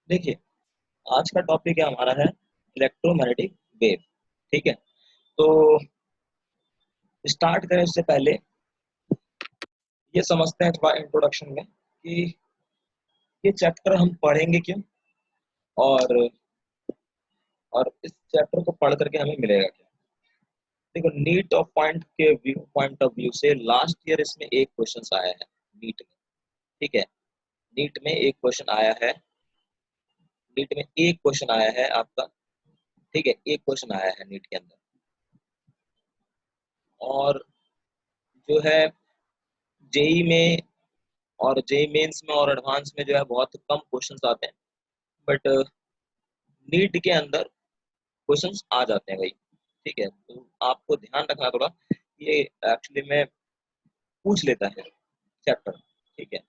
देखिए, आज का टॉपिक है हमारा है इलेक्ट्रोमैग्नेटिक वेव। ठीक है, तो स्टार्ट करें उससे पहले ये समझते हैं थोड़ा इंट्रोडक्शन में कि ये चैप्टर हम पढ़ेंगे क्यों, और इस चैप्टर को पढ़ करके हमें मिलेगा क्या। देखो, NEET of point of view से लास्ट ईयर इसमें एक क्वेश्चन आया है नीट में। ठीक है, नीट में एक क्वेश्चन आया है, नीट में एक क्वेश्चन आया है आपका। ठीक है, एक क्वेश्चन आया है नीट के अंदर, और जो है जेई में और जेई मेंस में और एडवांस में जो है बहुत कम क्वेश्चंस आते हैं, बट नीट के अंदर क्वेश्चंस आ जाते हैं भाई। ठीक है, तो आपको ध्यान रखना थोड़ा, ये एक्चुअली में पूछ लेता है चैप्टर। ठीक है,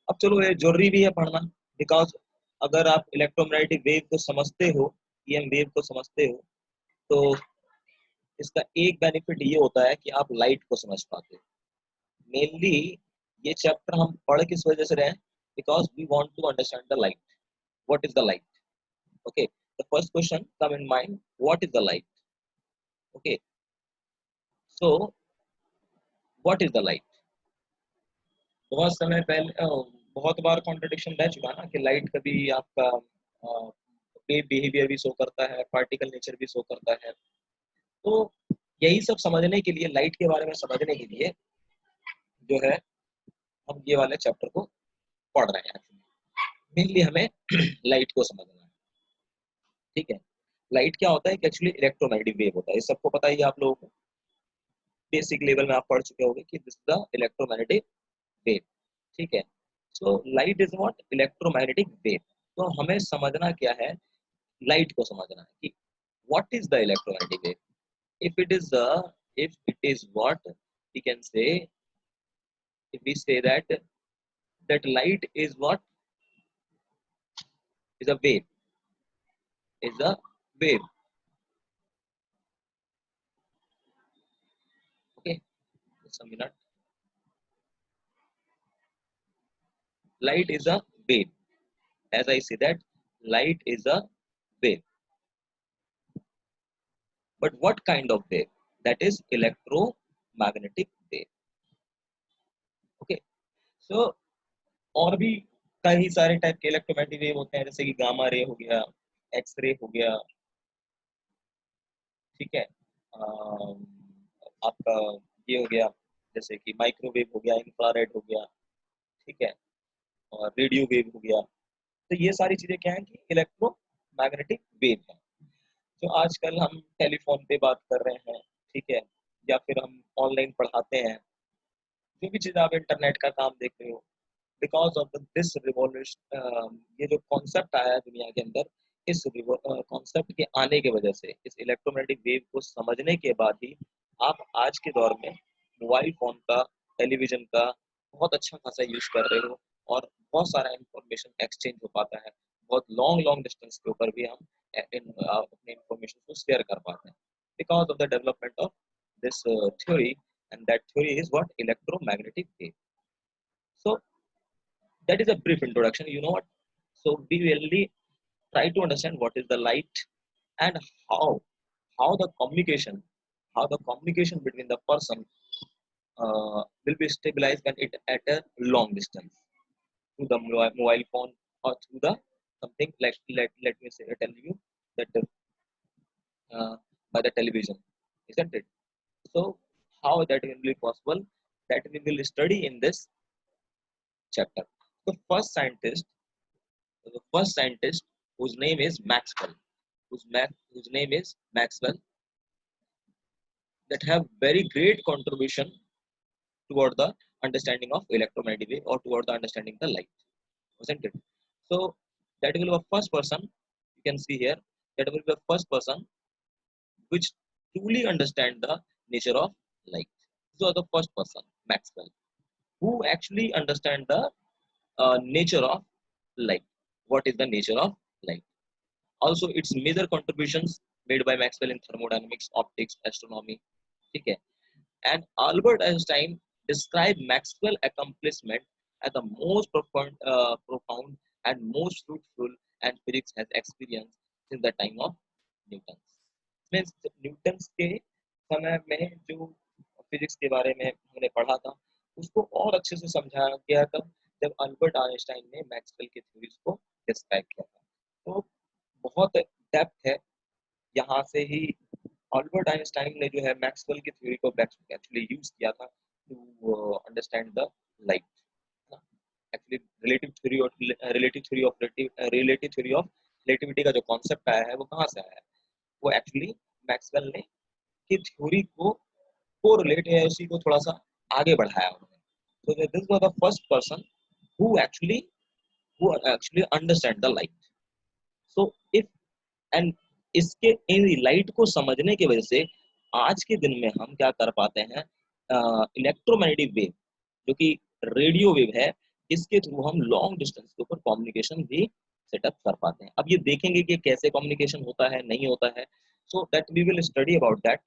अब चलो ये जरूरी भी है पढ़ना, बिकॉज अगर आप इलेक्ट्रोमैग्नेटिक वेव को समझते हो, ईएम वेव को समझते हो, तो इसका एक बेनिफिट ये होता है कि आप लाइट को समझ पाते हो। मेनली ये चैप्टर हम पढ़ किस वजह से रहे हैं, because we want to understand the light. What is the light? Okay, the first question come in mind, what is the light? Okay, so what is the light? बहुत समय पहले बहुत बार कॉन्ट्रडिक्शन रह चुका ना कि लाइट कभी आपका वेव बिहेवियर भी शो करता है, पार्टिकल नेचर भी शो करता है। तो यही सब समझने के लिए, लाइट के बारे में समझने के लिए जो है हम ये वाले चैप्टर को पढ़ रहे हैं। मेनली हमें लाइट को समझना है। ठीक है, लाइट क्या होता है कि एक्चुअली इलेक्ट्रोमैग्नेटिक वेव होता है, ये सबको पता ही है आप लोगों को। बेसिक लेवल में आप पढ़ चुके होंगे कि दिस द इलेक्ट्रोमैग्नेटिक वेव। ठीक है, so light is what? Electromagnetic wave. तो हमें समझना क्या है, लाइट को समझना है कि what is the electromagnetic wave. If it is if it is what we can say, if we say that light is what? Is a wave, is a wave. Okay, just a minute. Light is a wave. As I say that light is a wave, but what kind of wave? That is electromagnetic wave. Okay, so और भी कई सारे type के electromagnetic wave होते हैं, जैसे कि gamma ray हो गया, एक्स रे हो गया। ठीक है, आपका ये हो गया, जैसे कि माइक्रोवेव हो गया, इंफ्रारेड हो गया। ठीक है, और रेडियो वेव हो गया। तो ये सारी चीजें क्या है कि इलेक्ट्रोमैग्नेटिक वेव है, जो आजकल हम टेलीफोन पे बात कर रहे हैं। ठीक है, या फिर हम ऑनलाइन पढ़ाते हैं, जो भी चीज आप इंटरनेट का काम देख रहे हो, बिकॉज ऑफ दिस रिवॉल्यूशन, ये जो कॉन्सेप्ट आया है दुनिया के अंदर, इस कॉन्सेप्ट के आने की वजह से, इस इलेक्ट्रोमैग्नेटिक वेव को समझने के बाद ही आप आज के दौर में मोबाइल फोन का, टेलीविजन का बहुत अच्छा खासा यूज कर रहे हो, और बहुत सारा इंफॉर्मेशन एक्सचेंज हो पाता है। बहुत लॉन्ग लॉन्ग डिस्टेंस के ऊपर भी हम अपने इंफॉर्मेशन को शेयर कर पाते हैं, because of the development of this theory, and that theory is what? Electromagnetic wave. So that is a brief introduction. You know what? So we really try to understand what is the light, and how how the communication how the communication between the person will be stabilized when it at a long distance, through the mobile phone, or through the something like, let me say, tell you that uh, by the television, isn't it? So how that will be possible, that we will study in this chapter. The first scientist, the first scientist whose name is Maxwell, whose name is Maxwell, that have very great contribution toward the understanding of electromagnetic wave, or toward the understanding the light, wasn't it? So that will be the first person, you can see here, that will be the first person which truly understand the nature of light. So the first person, Maxwell, who actually understand the nature of light. What is the nature of light? Also, its major contributions made by Maxwell in thermodynamics, optics, astronomy. Okay. And Albert Einstein described Maxwell's accomplishment as the most profound and most fruitful and physics has experienced since the time of Newton. Means Newton के समय में जो physics के बारे में हमने पढ़ा था उसको और अच्छे से समझाया गया कब, जब अल्बर्ट आइंस्टाइन ने मैक्सवेल की थ्योरीज को डिस्क्राइब किया था। तो बहुत डेप्थ है, यहाँ से ही अल्बर्ट आइंस्टाइन ने जो है मैक्सवेल की थ्योरी को एक्चुअली यूज किया था to understand the light. Actually relative theory of relativity का जो कॉन्सेप्ट आया है वो कहाँ से आया है, वो एक्चुअली मैक्सवेल ने की थ्योरी को कोरिलेट है, उसी को थोड़ा सा आगे बढ़ाया उन्होंने। So this was the first person who actually understand the light. So if and इसके इन लाइट को समझने की वजह से आज के दिन में हम क्या कर पाते हैं, इलेक्ट्रोमैग्नेटिक वेव जो कि रेडियो वेव है, इसके थ्रू हम लॉन्ग डिस्टेंस के ऊपर कम्युनिकेशन भी सेटअप कर पाते हैं। अब ये देखेंगे कि कैसे कम्युनिकेशन होता है, नहीं होता है, so that we will study about that.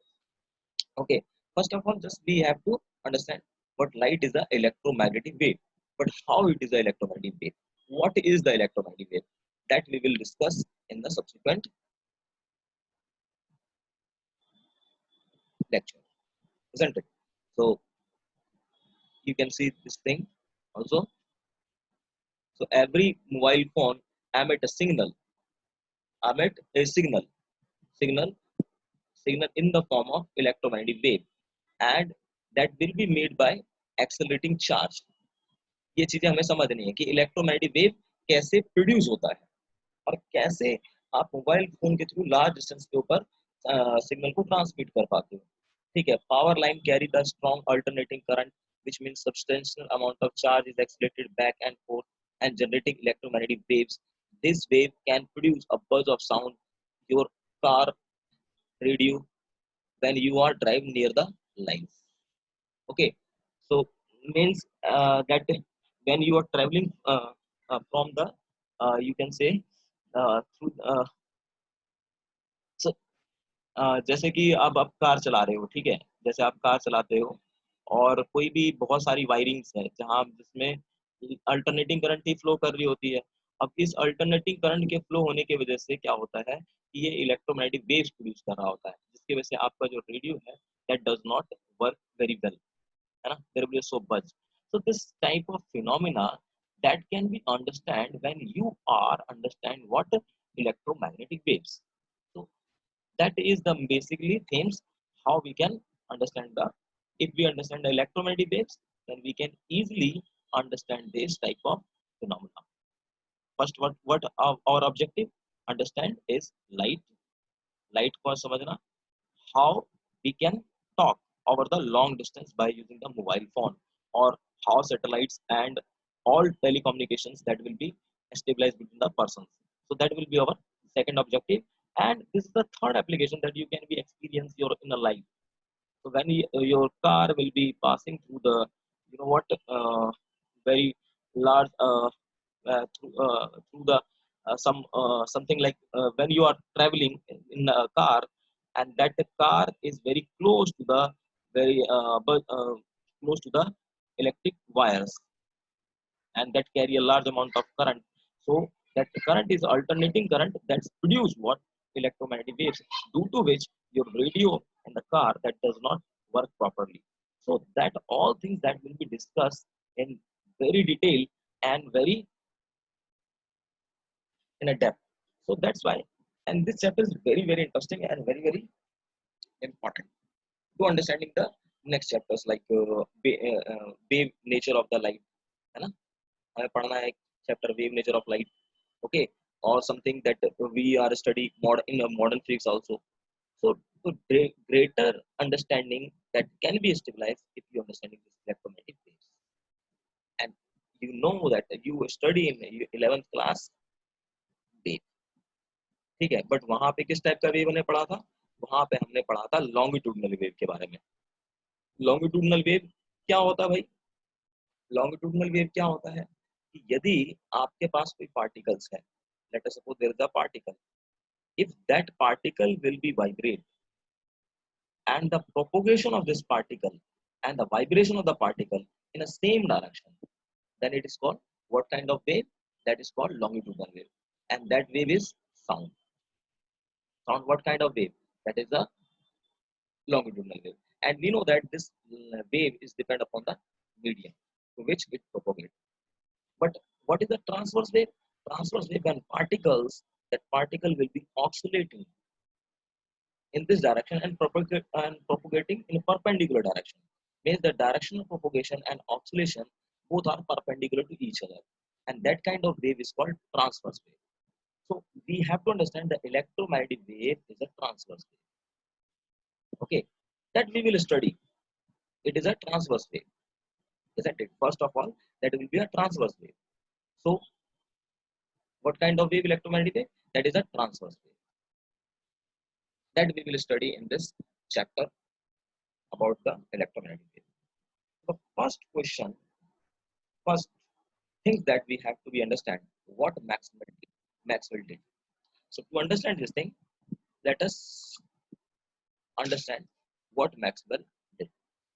Okay, first of all, just we have to understand what light is the electromagnetic wave, but how it is the electromagnetic wave. What is the electromagnetic wave? That we will discuss in the subsequent lecture, isn't it? So you can see this thing also. So every mobile phone emit a signal, signal, signal in the form of electromagnetic wave, and that will be made by accelerating charge. ये चीजें हमें समझनी है कि electromagnetic wave कैसे produce होता है और कैसे आप मोबाइल फोन के थ्रू लार्ज डिस्टेंस के ऊपर सिग्नल को ट्रांसमिट कर पाते हो। ठीक है, power line carry the strong alternating current which means substantial amount of charge is accelerated back and forth and generating electromagnetic waves. This wave can produce a buzz of sound your car radio when you are driving near the lines. Okay, so means that when you are traveling from the you can say through so, जैसे कि अब आप car चला रहे हो, ठीक है, जैसे आप कार चलाते हो और कोई भी बहुत सारी वायरिंग्स है जहाँ जिसमें अल्टरनेटिंग करंट ही फ्लो कर रही होती है। अब इस अल्टरनेटिंग करंट के फ्लो होने की वजह से क्या होता है कि ये इलेक्ट्रोमैग्नेटिक वेव्स प्रोड्यूस कर रहा होता है, जिसकी वजह से आपका जो रेडियो है that does not work very well, है ना, there will be so buzz. So this type of phenomena that can be understand when you are understand what electromagnetic waves. So that is the basically themes how we can understand the, if we understand the electromagnetic waves then we can easily understand this type of phenomena. First what our objective understand is light को समझना, how we can talk over the long distance by using the mobile phone, or how satellites and all telecommunications that will be stabilized between the persons. So that will be our second objective, and this is the third application that you can be experience your inner life. So when your car will be passing through the, you know what, very large through the something like when you are traveling in a car and that the car is very close to the very close to the electric wires and that carry a large amount of current. So that current is alternating current that's produce what electromagnetic waves, due to which your radio in the car that does not work properly. So that all things that will be discussed in very detail and very in a depth. So that's why, and this chapter is very interesting and very important to understanding the next chapters like wave nature of the light, है ना, हमें पढ़ना है chapter wave nature of light, okay, or something that we are study in a modern physics also. So greater understanding that can be stabilized if you understanding this electromagnetic waves, and you know that you study in 11th class wave, ठीक है, but वहां पे किस type का wave हमने पढ़ा था, वहां पे हमने पढ़ा था लॉन्गिट्यूडनल वेव के बारे में। लॉन्गिट्यूडनल वेव क्या होता है भाई, लॉन्गिट्यूडनल वेव क्या होता है कि यदि आपके पास कोई पार्टिकल्स है, let us suppose there is a particle, if that particle will be vibrate and the propagation of this particle and the vibration of the particle in a same direction, then it is called what kind of wave, that is called longitudinal wave. and that wave is sound. Sound, what kind of wave? That is a longitudinal wave. And we know that this wave is depend upon the medium to which it propagates. But what is the transverse wave? Transverse wave when particles, that particle will be oscillating in this direction and propagating in a perpendicular direction. Means the direction of propagation and oscillation both are perpendicular to each other. And that kind of wave is called transverse wave. So we have to understand the electromagnetic wave is a transverse wave. Okay, that we will study. It is a transverse wave, isn't it? First of all, that will be a transverse wave. So what kind of wave electromagnetic wave? That is a transverse wave. That we will study in this chapter about the electromagnetic wave. The first things that we have to be understand what Maxwell did. So to understand this thing, let us understand what Maxwell did.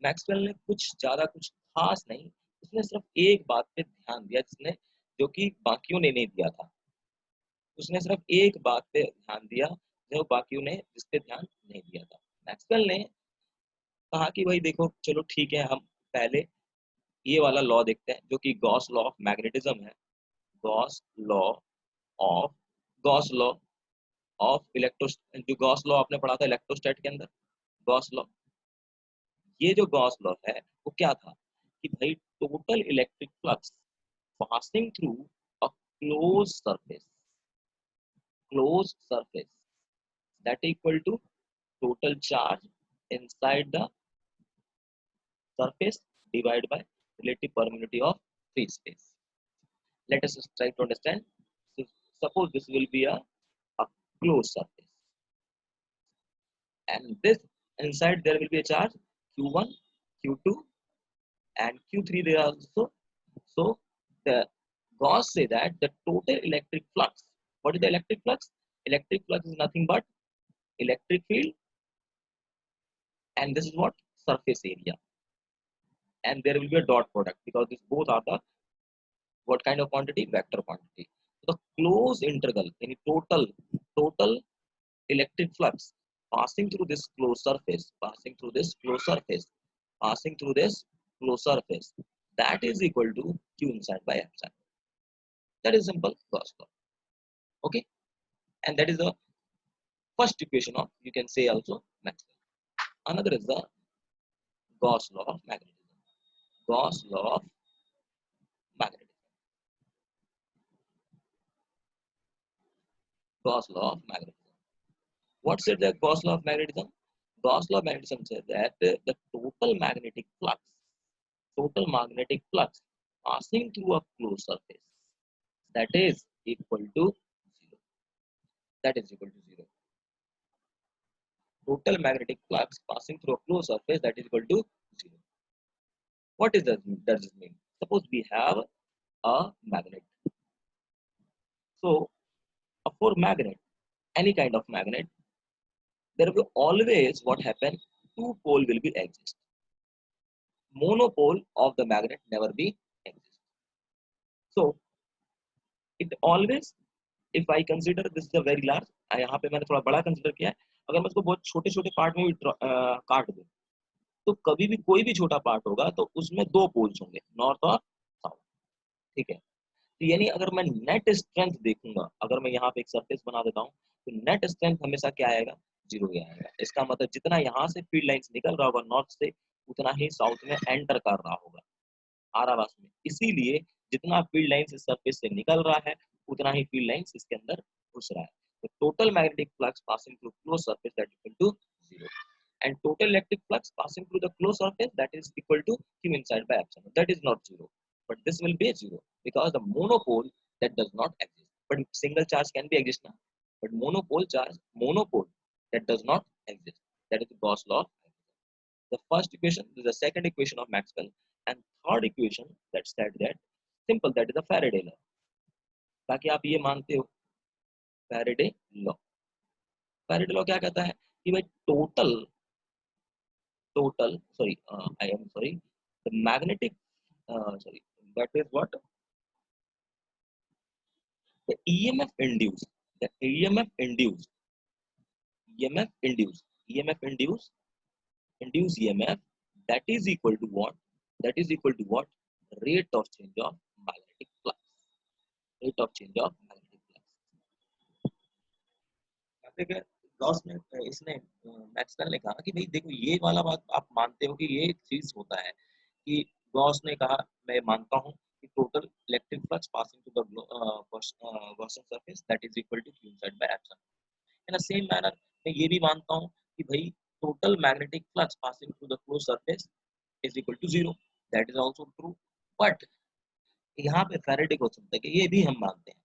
Maxwell ने कुछ ज्यादा कुछ खास नहीं, उसने सिर्फ एक बात पे ध्यान दिया जिसने जो कि बाकियों ने नहीं दिया था। उसने सिर्फ एक बात पे ध्यान दिया जो बाकियों ने जिस पे ध्यान नहीं दिया था। मैक्सवेल ने कहा कि भाई देखो चलो ठीक है, हम पहले ये वाला लॉ देखते हैं जो कि गॉस लॉ ऑफ मैग्नेटिज्म है। Gauss law of Gauss law of electro जो गॉस लॉ आपने पढ़ा था इलेक्ट्रोस्टैट के अंदर, गॉस लॉ। ये जो गॉस लॉ है वो क्या था कि भाई total electric flux passing through a close surface that equal to total charge inside the surface divided by relative permeability of free space. Let us try to understand. So, suppose this will be a closed surface, and this inside there will be a charge q1, q2, and q3 there also. So the Gauss say that the total electric flux. What is the electric flux? Electric flux is nothing but electric field, and this is what surface area, and there will be a dot product because these both are the what kind of quantity? Vector quantity. So the closed integral in total electric flux passing through this closed surface, passing through this closed surface, that is equal to Q inside by epsilon. That is simple Gauss law. Okay, and that is the first equation of, you can say also, Maxwell. Another is the Gauss law of magnetism. Gauss law of magnetism. Gauss law of magnetism. What said the Gauss law of magnetism? Gauss law of magnetism says that the total magnetic flux passing through a closed surface, that is equal to zero. That is equal to zero. Total magnetic flux passing through a closed surface, that is equal to zero. What does this mean? Suppose we have a magnet. So for magnet, any kind of magnet, there will always what happen? Two pole will be exist. Monopole of the magnet never be exist. So it always, if I consider this is a very large, यहाँ पे मैंने थोड़ा बड़ा consider किया है, अगर मैं इसको बहुत छोटे छोटे पार्ट में भी काट दूं तो कभी भी कोई भी छोटा पार्ट होगा तो उसमें दो पोल्स होंगे, नॉर्थ और साउथ। ठीक है, तो यानी अगर मैं नेट स्ट्रेंथ देखूंगा, अगर मैं यहाँ पे एक सरफेस बना देता हूँ तो नेट स्ट्रेंथ हमेशा क्या आएगा? जीरो ही आएगा। इसका मतलब जितना यहाँ से फील्ड लाइंस निकल रहा होगा नॉर्थ से, उतना ही साउथ में एंटर कर रहा होगा आरावास में। इसीलिए जितना फील्ड लाइंस इस सरफेस से निकल रहा है उतना ही फील्ड लाइंस इसके अंदर घुस रहा है। तो total magnetic flux passing through close surface that equal to zero, and total electric flux passing through the closed surface, that is equal to Q inside by epsilon. That is not zero, but this will be zero because the monopole that does not exist. But single charge can be exist now, but monopole that does not exist. That is the Gauss law. The first equation is the second equation of Maxwell, and third equation that said that simple, that is the Faraday law. ताकि आप ये मानते हो Faraday law. Faraday law क्या कहता है कि भाई the magnetic, that is what the EMF induced, the EMF induced, EMF induced, EMF induced, induced EMF, that is equal to what? That is equal to what? Rate of change of magnetic flux. Rate of change of magnetic flux. ठीक है, Gauss ने इसने Maxwell ने कहा कि भाई देखो ये वाला बात आप मानते हो कि ये एक चीज होता है कि गॉस ने कहा, मैं मानता हूँ कि total electric flux passing to the Gaussian surface that is equal to q z by epsilon. In the same manner मैं ये भी मानता हूँ कि भाई total magnetic flux passing through the close surface is equal to zero, that is also true. But यहाँ पे Faraday को चलते कि ये भी हम मानते हैं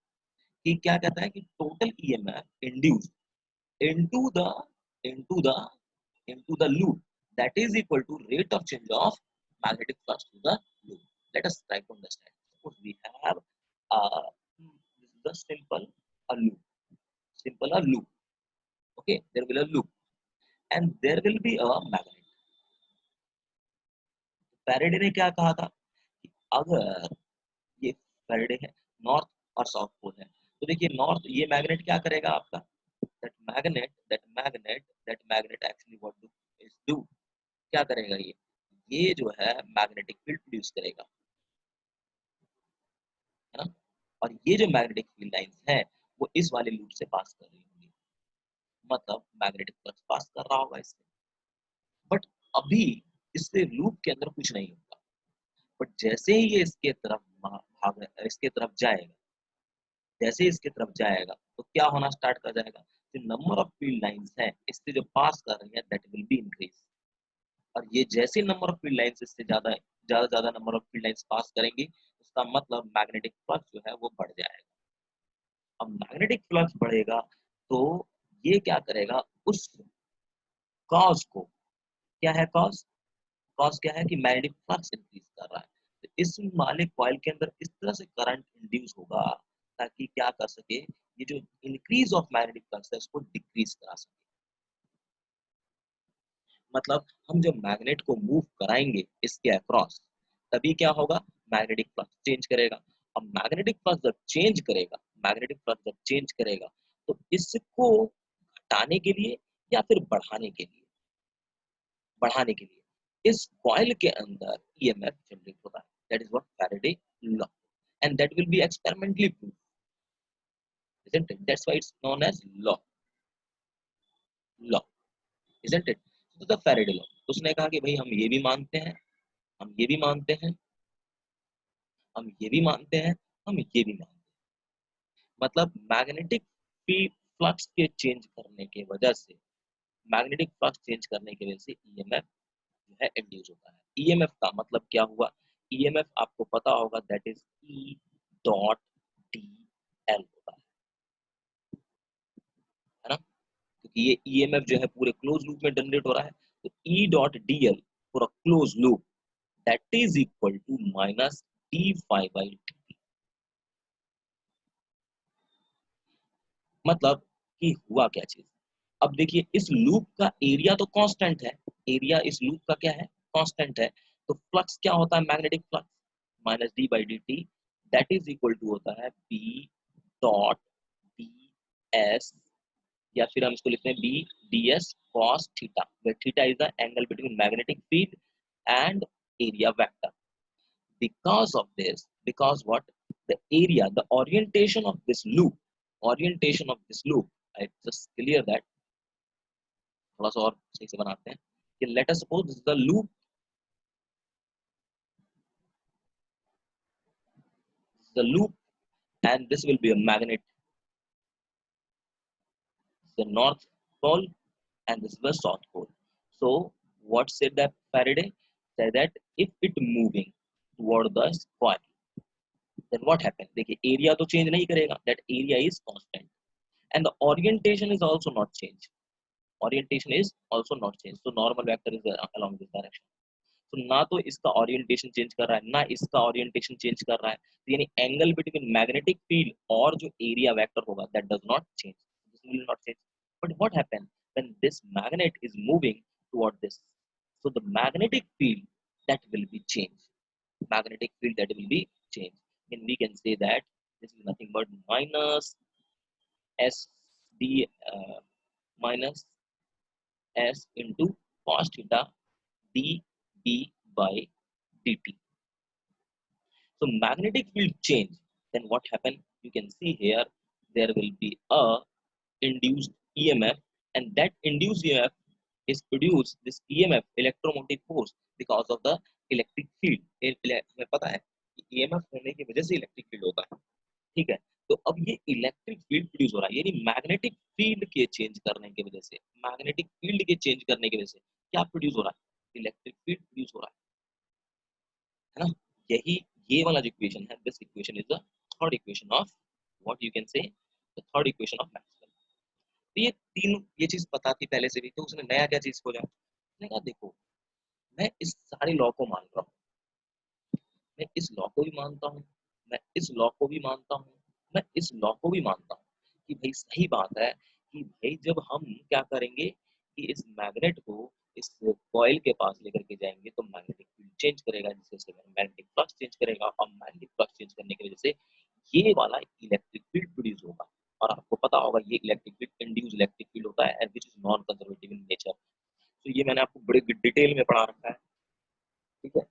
कि क्या कहता है कि total EMF induced into the into the into the loop that is equal to rate of change of magnetic flux to the loop. Let us try to understand. Suppose we have this is the simple a loop. Okay, there will be a loop and there will be a magnet. Faraday ने क्या कहा था कि अगर ये Faraday है, north और south pole है, तो देखिए नॉर्थ ये मैग्नेट क्या करेगा आपका, that magnet actually what do क्या करेगा ये जो है मैग्नेटिक फील्ड प्रोड्यूस करेगा, है ना। और ये जो मैग्नेटिक फील्ड लाइंस है वो इस वाले लूप से पास कर रही होंगी, मतलब मैग्नेटिक फ्लक्स पास कर रहा होगा इससे। बट अभी इससे लूप के अंदर कुछ नहीं होगा, बट जैसे ही ये इसके तरफ भाग इसके तरफ जाएगा, जैसे इसके तरफ जाएगा तो क्या होना स्टार्ट कर जाएगा, जो नंबर ऑफ फील्ड लाइंस है इससे जो पास कर रही है दैट विल बी इंक्रीज। और ये जैसे नंबर ऑफ फील्ड लाइंस इससे ज्यादा number of field lines pass करेंगी, उसका मतलब मैग्नेटिक फ्लक्स जो है वो बढ़ जाएगा। अब मैग्नेटिक फ्लक्स बढ़ेगा तो ये क्या करेगा, उस कॉज को, क्या है कॉज, कॉज क्या है कि मैग्नेटिक फ्लक्स इंक्रीज कर रहा है, तो इस वाले कॉइल के अंदर इस तरह से करंट इंड्यूस होगा ताकि क्या कर सके, ये जो इंक्रीज ऑफ मैग्नेटिक फ्लक्स है उसको डिक्रीज करा सके। मतलब हम जब मैग्नेट को मूव कराएंगे इसके अक्रॉस, तभी क्या होगा, मैग्नेटिक फ्लक्स चेंज करेगा। अब मैग्नेटिक फ्लक्स जब चेंज करेगा, मैग्नेटिक फ्लक्स जब चेंज करेगा तो इसको घटाने के लिए या फिर बढ़ाने के लिए इस कॉइल के अंदर ईएमएफ जनरेट होता है, that is what Faraday law, and that will be experimentally prove, isn't it? That's why it's known as law, isn't it? तो द फैराडे लॉ, उसने कहा कि भाई हम ये भी मानते हैं, हम ये भी मानते हैं, हम ये भी मानते हैं, हम ये भी मानते हैं। मतलब मैग्नेटिक फ्लक्स के चेंज करने के वजह से, मैग्नेटिक फ्लक्स चेंज करने की वजह से ईएमएफ जो है इंड्यूस होता है। ईएमएफ का मतलब क्या हुआ, ईएमएफ आपको पता होगा that is E dot D L होता है ना, क्योंकि ये ईएमएफ जो है पूरे क्लोज लूप में जनरेट हो रहा है, तो E dot D L for a close loop that is equal to minus D phi by D. मतलब कि हुआ क्या चीज, अब देखिए इस लूप का एरिया तो कांस्टेंट है, एरिया इस लूप का क्या है, कांस्टेंट है, तो फ्लक्स क्या होता है, magnetic flux minus D by D T that is equal to होता है बी डॉट डी एस, या फिर हम इसको लिखते हैं B D S cos theta, where theta is the angle between magnetic field and area vector. Because what, the area, the orientation of this loop, I just clear that, थोड़ा सा और सही से बनाते हैं कि let us suppose this is the loop and this will be a magnet, the north pole and this is the south pole. So what said that Faraday said that if it moving toward the coil, then what happened, देखिए area तो change नहीं करेगा, that area is constant and the orientation is also not changed, orientation is also not changed, so normal vector is along this direction। तो ना तो इसका orientation change कर रहा है ना इसका ओरिएंटेशन चेंज कर रहा है, तो यानी एंगल बिटवीन मैग्नेटिक फील्ड और जो एरिया वेक्टर होगा that does not change, this will not change. But what happen when this magnet is moving toward this, so the magnetic field that will be changed, magnetic field that will be changed, and we can say that this is nothing but minus s d minus s into cos theta dB by dt. So magnetic field change, then what happened? You can see here there will be a induced EMF, and that induced EMF is produced this EMF electromotive force because of the electric field. हमें पता है कि EMF होने की वजह से electric field होता है, ठीक है। तो अब ये इलेक्ट्रिक फील्ड प्रोड्यूस हो रहा है, यानी मैग्नेटिक फील्ड के चेंज करने की वजह से, मैग्नेटिक फील्ड के चेंज करने की वजह से क्या प्रोड्यूस हो रहा है? इलेक्ट्रिक फील्ड प्रोड्यूस हो रहा है ना। यही ये वाला जो इक्वेशन है, this equation is the third equation of what you can say the third equation of Maxwell. तो ये तीन ये चीज पता थी पहले से भी, तो उसने नया क्या चीज खोजा? उसने कहा देखो मैं इस सारे लॉ को मान रहा हूँ, मैं इस लॉ को भी मानता हूँ, मैं इस लॉ को भी मानता हूँ, मैं इस लॉ को भी मानता हूँ कि भाई सही बात है कि भाई जब हम क्या करेंगे कि इस मैग्नेट को इस कॉइल के पास लेकर के जाएंगे तो मैग्नेटिक फील्ड चेंज करेगा, जिससे मैग्नेटिक फ्लक्स चेंज करेगा, और मैग्नेटिक फ्लक्स चेंज करने की वजह से ये वाला इलेक्ट्रिक फील्ड प्रोड्यूस होगा। और आपको पता होगा ये electric field induce electric field होता है, which is non conservative in nature. तो ये मैंने आपको बड़े डिटेल में पढ़ा रखा है, ठीक है,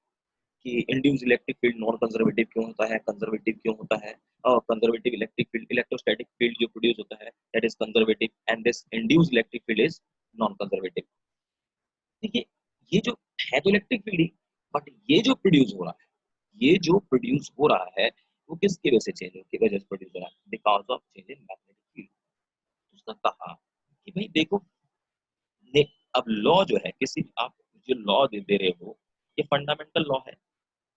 कि induce electric field non conservative क्यों होता है, कंजर्वेटिव क्यों होता है, और conservative electric field electrostatic field जो प्रोड्यूस होता है that is conservative, and this induce electric field is non conservative. देखिए ये जो है तो इलेक्ट्रिक फील्ड ही, बट ये जो प्रोड्यूस हो रहा है, ये जो प्रोड्यूस हो रहा है वो किसकी वजह से चेंज की वजह से प्रोड्यूस हो रहा है? Because of change in magnetic field. उसका कहा कि भाई देखो अब लॉ जो है किसी आप जो लॉ दे रहे हो ये फंडामेंटल लॉ है,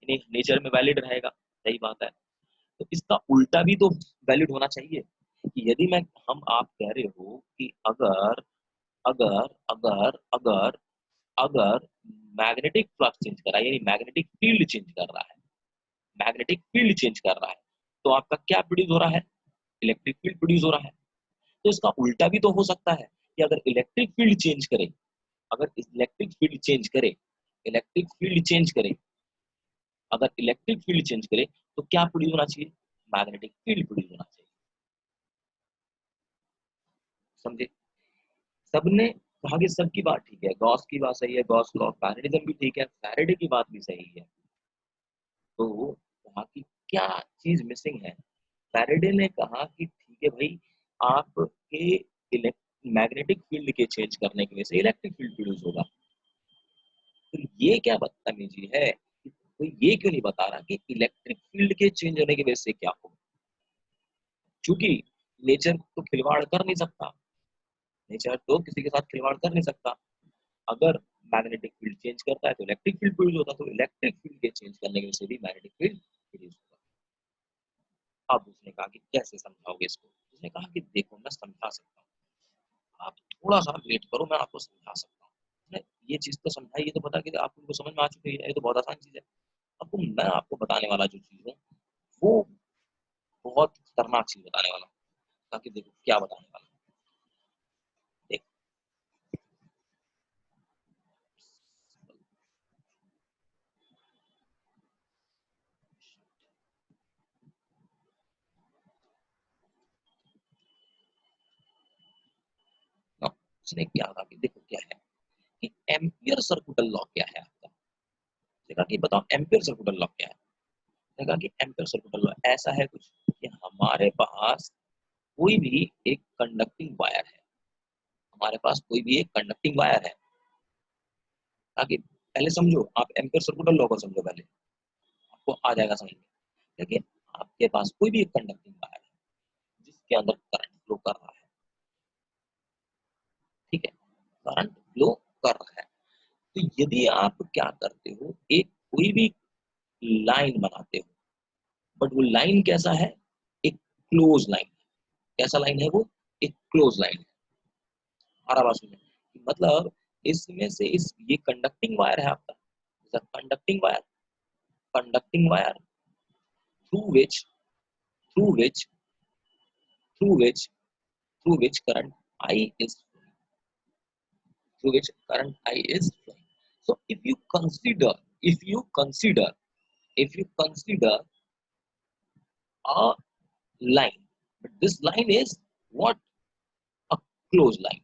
नेचर में वैलिड रहेगा, सही बात है। तो इसका उल्टा भी तो वैलिड होना चाहिए कि यदि मैं हम आप कह रहे हो कि अगर अगर अगर अगर अगर मैग्नेटिक फ्लक्स चेंज कर रहा है, यानी मैग्नेटिक फील्ड चेंज कर रहा है, मैग्नेटिक फील्ड चेंज कर रहा है, तो आपका क्या प्रोड्यूस हो रहा है? इलेक्ट्रिक फील्ड प्रोड्यूस हो रहा है। तो इसका उल्टा भी तो हो सकता है कि अगर इलेक्ट्रिक फील्ड चेंज करे, अगर इलेक्ट्रिक फील्ड चेंज करे, इलेक्ट्रिक फील्ड चेंज करे, अगर इलेक्ट्रिक फील्ड चेंज करे तो क्या प्रोड्यूस होना चाहिए? मैग्नेटिक फील्ड प्रोड्यूस होना चाहिए। समझे? सबने कहा कि सबकी बात ठीक है, गॉस की बात सही है, गॉस लॉ ऑफ मैग्नेटिज्म भी ठीक है, फैराडे की बात भी सही है। तो कहा कि क्या चीज मिसिंग है? फैराडे ने कहा कि ठीक है भाई, आपके मैग्नेटिक फील्ड के चेंज करने की वजह से इलेक्ट्रिक फील्ड प्रोड्यूस होगा। तो ये क्या बदतमीजी है, तो ये क्यों नहीं बता रहा कि इलेक्ट्रिक फील्ड के चेंज होने की वजह से क्या होगा? क्योंकि नेचर तो खिलवाड़ कर नहीं सकता, नेचर तो किसी के साथ खिलवाड़ कर नहीं सकता। अगर मैग्नेटिक फील्ड चेंज करता है तो इलेक्ट्रिक फील्ड प्रोड्यूस होता है, तो इलेक्ट्रिक फील्ड के चेंज करने की वजह से भी मैग्नेटिक फील्ड प्रोड्यूस होगा। अब उसने कहा कि कैसे समझाओगे इसको? उसने कहा कि देखो मैं समझा सकता हूँ, आप थोड़ा सा वेट करो, मैं आपको समझा सकता हूँ। उसने ये चीज तो समझाई, ये तो पता कि आपको समझ में आ चुकी है, ये तो बहुत आसान चीज है। अब मैं आपको बताने वाला जो चीज है वो बहुत खतरनाक चीज बताने वाला हूँ, ताकि देखो क्या बताने वाला हूँ। देख ना, उसने क्या कहा कि देखो क्या है कि एम्पियर सर्कुलर लॉ क्या है आपका। देखा कि बताओ एम्पियर सर्कुलर लॉ क्या है। देखा कि एम्पियर सर्कुलर लॉ ऐसा है कुछ कि हमारे पास कोई भी एक कंडक्टिंग वायर है, हमारे पास कोई भी एक कंडक्टिंग वायर है, ताकि पहले समझो, आप एम्पियर सर्कुलर लॉ को समझो, पहले आपको आ जाएगा समझ में। देखिए आपके पास कोई भी एक कंडक्टिंग वायर है जिसके अंदर करंट फ्लो कर रहा है, ठीक है, करंट फ्लो कर रहा है। तो यदि आप क्या करते हो, एक कोई भी लाइन बनाते हो, बट वो लाइन कैसा है? एक क्लोज लाइन। कैसा लाइन है वो? एक क्लोज लाइन है। हमारा बात सुनिए, मतलब इसमें से इस ये कंडक्टिंग वायर है आपका, conducting wire, conducting wire through which through which through which through which current I is flowing, through which current I is flowing. So if you consider a line, but this line is what? A closed line.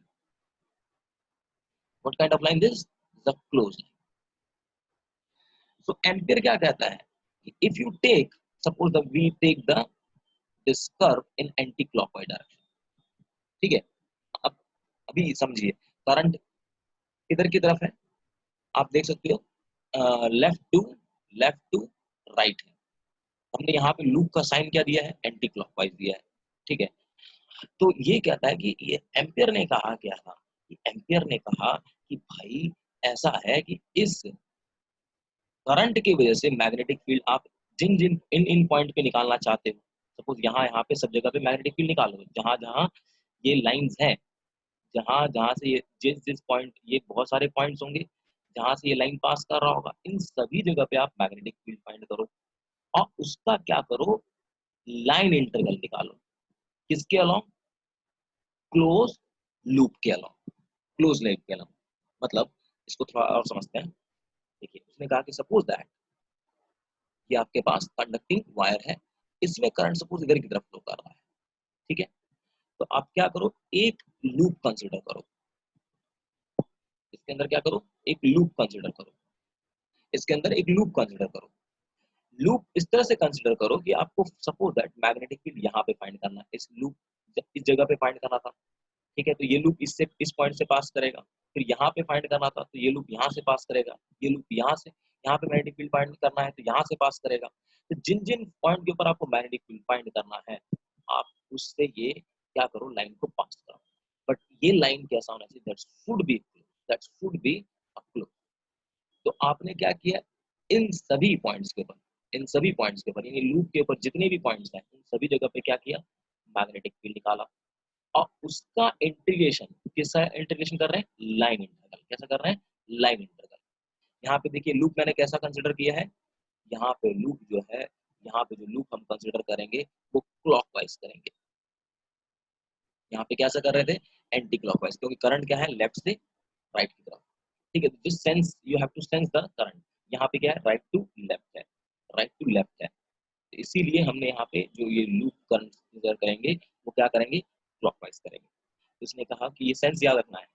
What kind of line this is? The closed line. So ampere क्या कहता है? If you take, suppose that we take this curve in anti-clockwise direction, ठीक है? अब अभी समझिए, current किधर की तरफ है? आप देख सकते हो लेफ्ट टू राइट है। हमने यहाँ पे लूप का साइन क्या दिया है? एंटी क्लॉकवाइज दिया है, ठीक है? तो ये कहता है कि ये एम्पियर ने कहा क्या था? एम्पियर ने कहा कि भाई ऐसा है कि इस करंट की वजह से मैग्नेटिक फील्ड आप जिन जिन इन इन पॉइंट पे निकालना चाहते हो, सपोज यहाँ पे सब जगह पे मैग्नेटिक फील्ड निकालो, जहां जहां ये लाइंस हैं, जहां जहां से ये जिस जिस पॉइंट, ये बहुत सारे पॉइंट्स होंगे जहां से ये लाइन पास कर रहा होगा, इन सभी जगह पे आप मैग्नेटिक फील्ड फाइंड करो और उसका क्या करो? लाइन इंटरवल निकालो। किसके अलोंग? क्लोज लूप के अलोंग, क्लोज लूप के अलोंग। मतलब इसको थोड़ा और समझते हैं। देखिए, उसने कहा कि सपोज दैट ये आपके पास कंडक्टिंग वायर है, इसमें करंट सपोज इधर की तरफ फ्लो कर रहा है, ठीक है? तो आप क्या करो? एक लूप कंसिडर करो। इसके अंदर क्या करो? एक लूप कंसिडर करो। इसके अंदर एक लूप कंसिडर करो। लूप इस तरह से कंसिडर करो कि आपको सपोज दैट मैग्नेटिक फील्ड यहाँ पे फाइंड करना है, इस लूप इस जगह पे फाइंड करना था, ठीक है? तो ये लूप इससे इस पॉइंट से पास करेगा, फिर यहाँ पे फाइंड करना था तो ये लूप यहाँ से पास करेगा, ये लूप यहाँ से, यहाँ पे मैग्नेटिक फील्ड फाइंड करना है तो यहाँ से पास करेगा। तो जिन जिन पॉइंट के ऊपर आपको मैग्नेटिक फील्ड फाइंड करना है, आप उससे ये क्या करो? लाइन को पास करो। बट ये लाइन कैसा होना चाहिए? That should be a close. तो आपने क्या किया? इन सभी पॉइंट्स के ऊपर, इन सभी पॉइंट्स के ऊपर, यानी लूप के ऊपर जितने भी पॉइंट्स हैं, उन सभी जगह पे क्या किया? मैग्नेटिक फील्ड निकाला और उसका इंटीग्रेशन किसका इंटीग्रेशन कर रहे हैं? Line integral. कैसा कर रहे हैं? Line integral. यहाँ पे देखिए लूप मैंने कैसा कंसिडर किया है? यहाँ पे लूप जो है, यहाँ पे जो लूप हम कंसिडर करेंगे वो क्लॉकवाइज करेंगे। यहाँ पे कैसा कर रहे थे? एंटी क्लॉकवाइज, क्योंकि करंट क्या है? लेफ्ट से राइट की तरफ, ठीक है? तो this sense you have to sense the current. यहाँ पे क्या है? राइट टू लेफ्ट है, राइट टू लेफ्ट है। तो इसीलिए हमने यहाँ पे जो ये लूप करंट कंसिडर करेंगे वो क्या करेंगे? क्लॉकवाइज करेंगे। तो इसने कहा कि ये सेंस याद रखना है।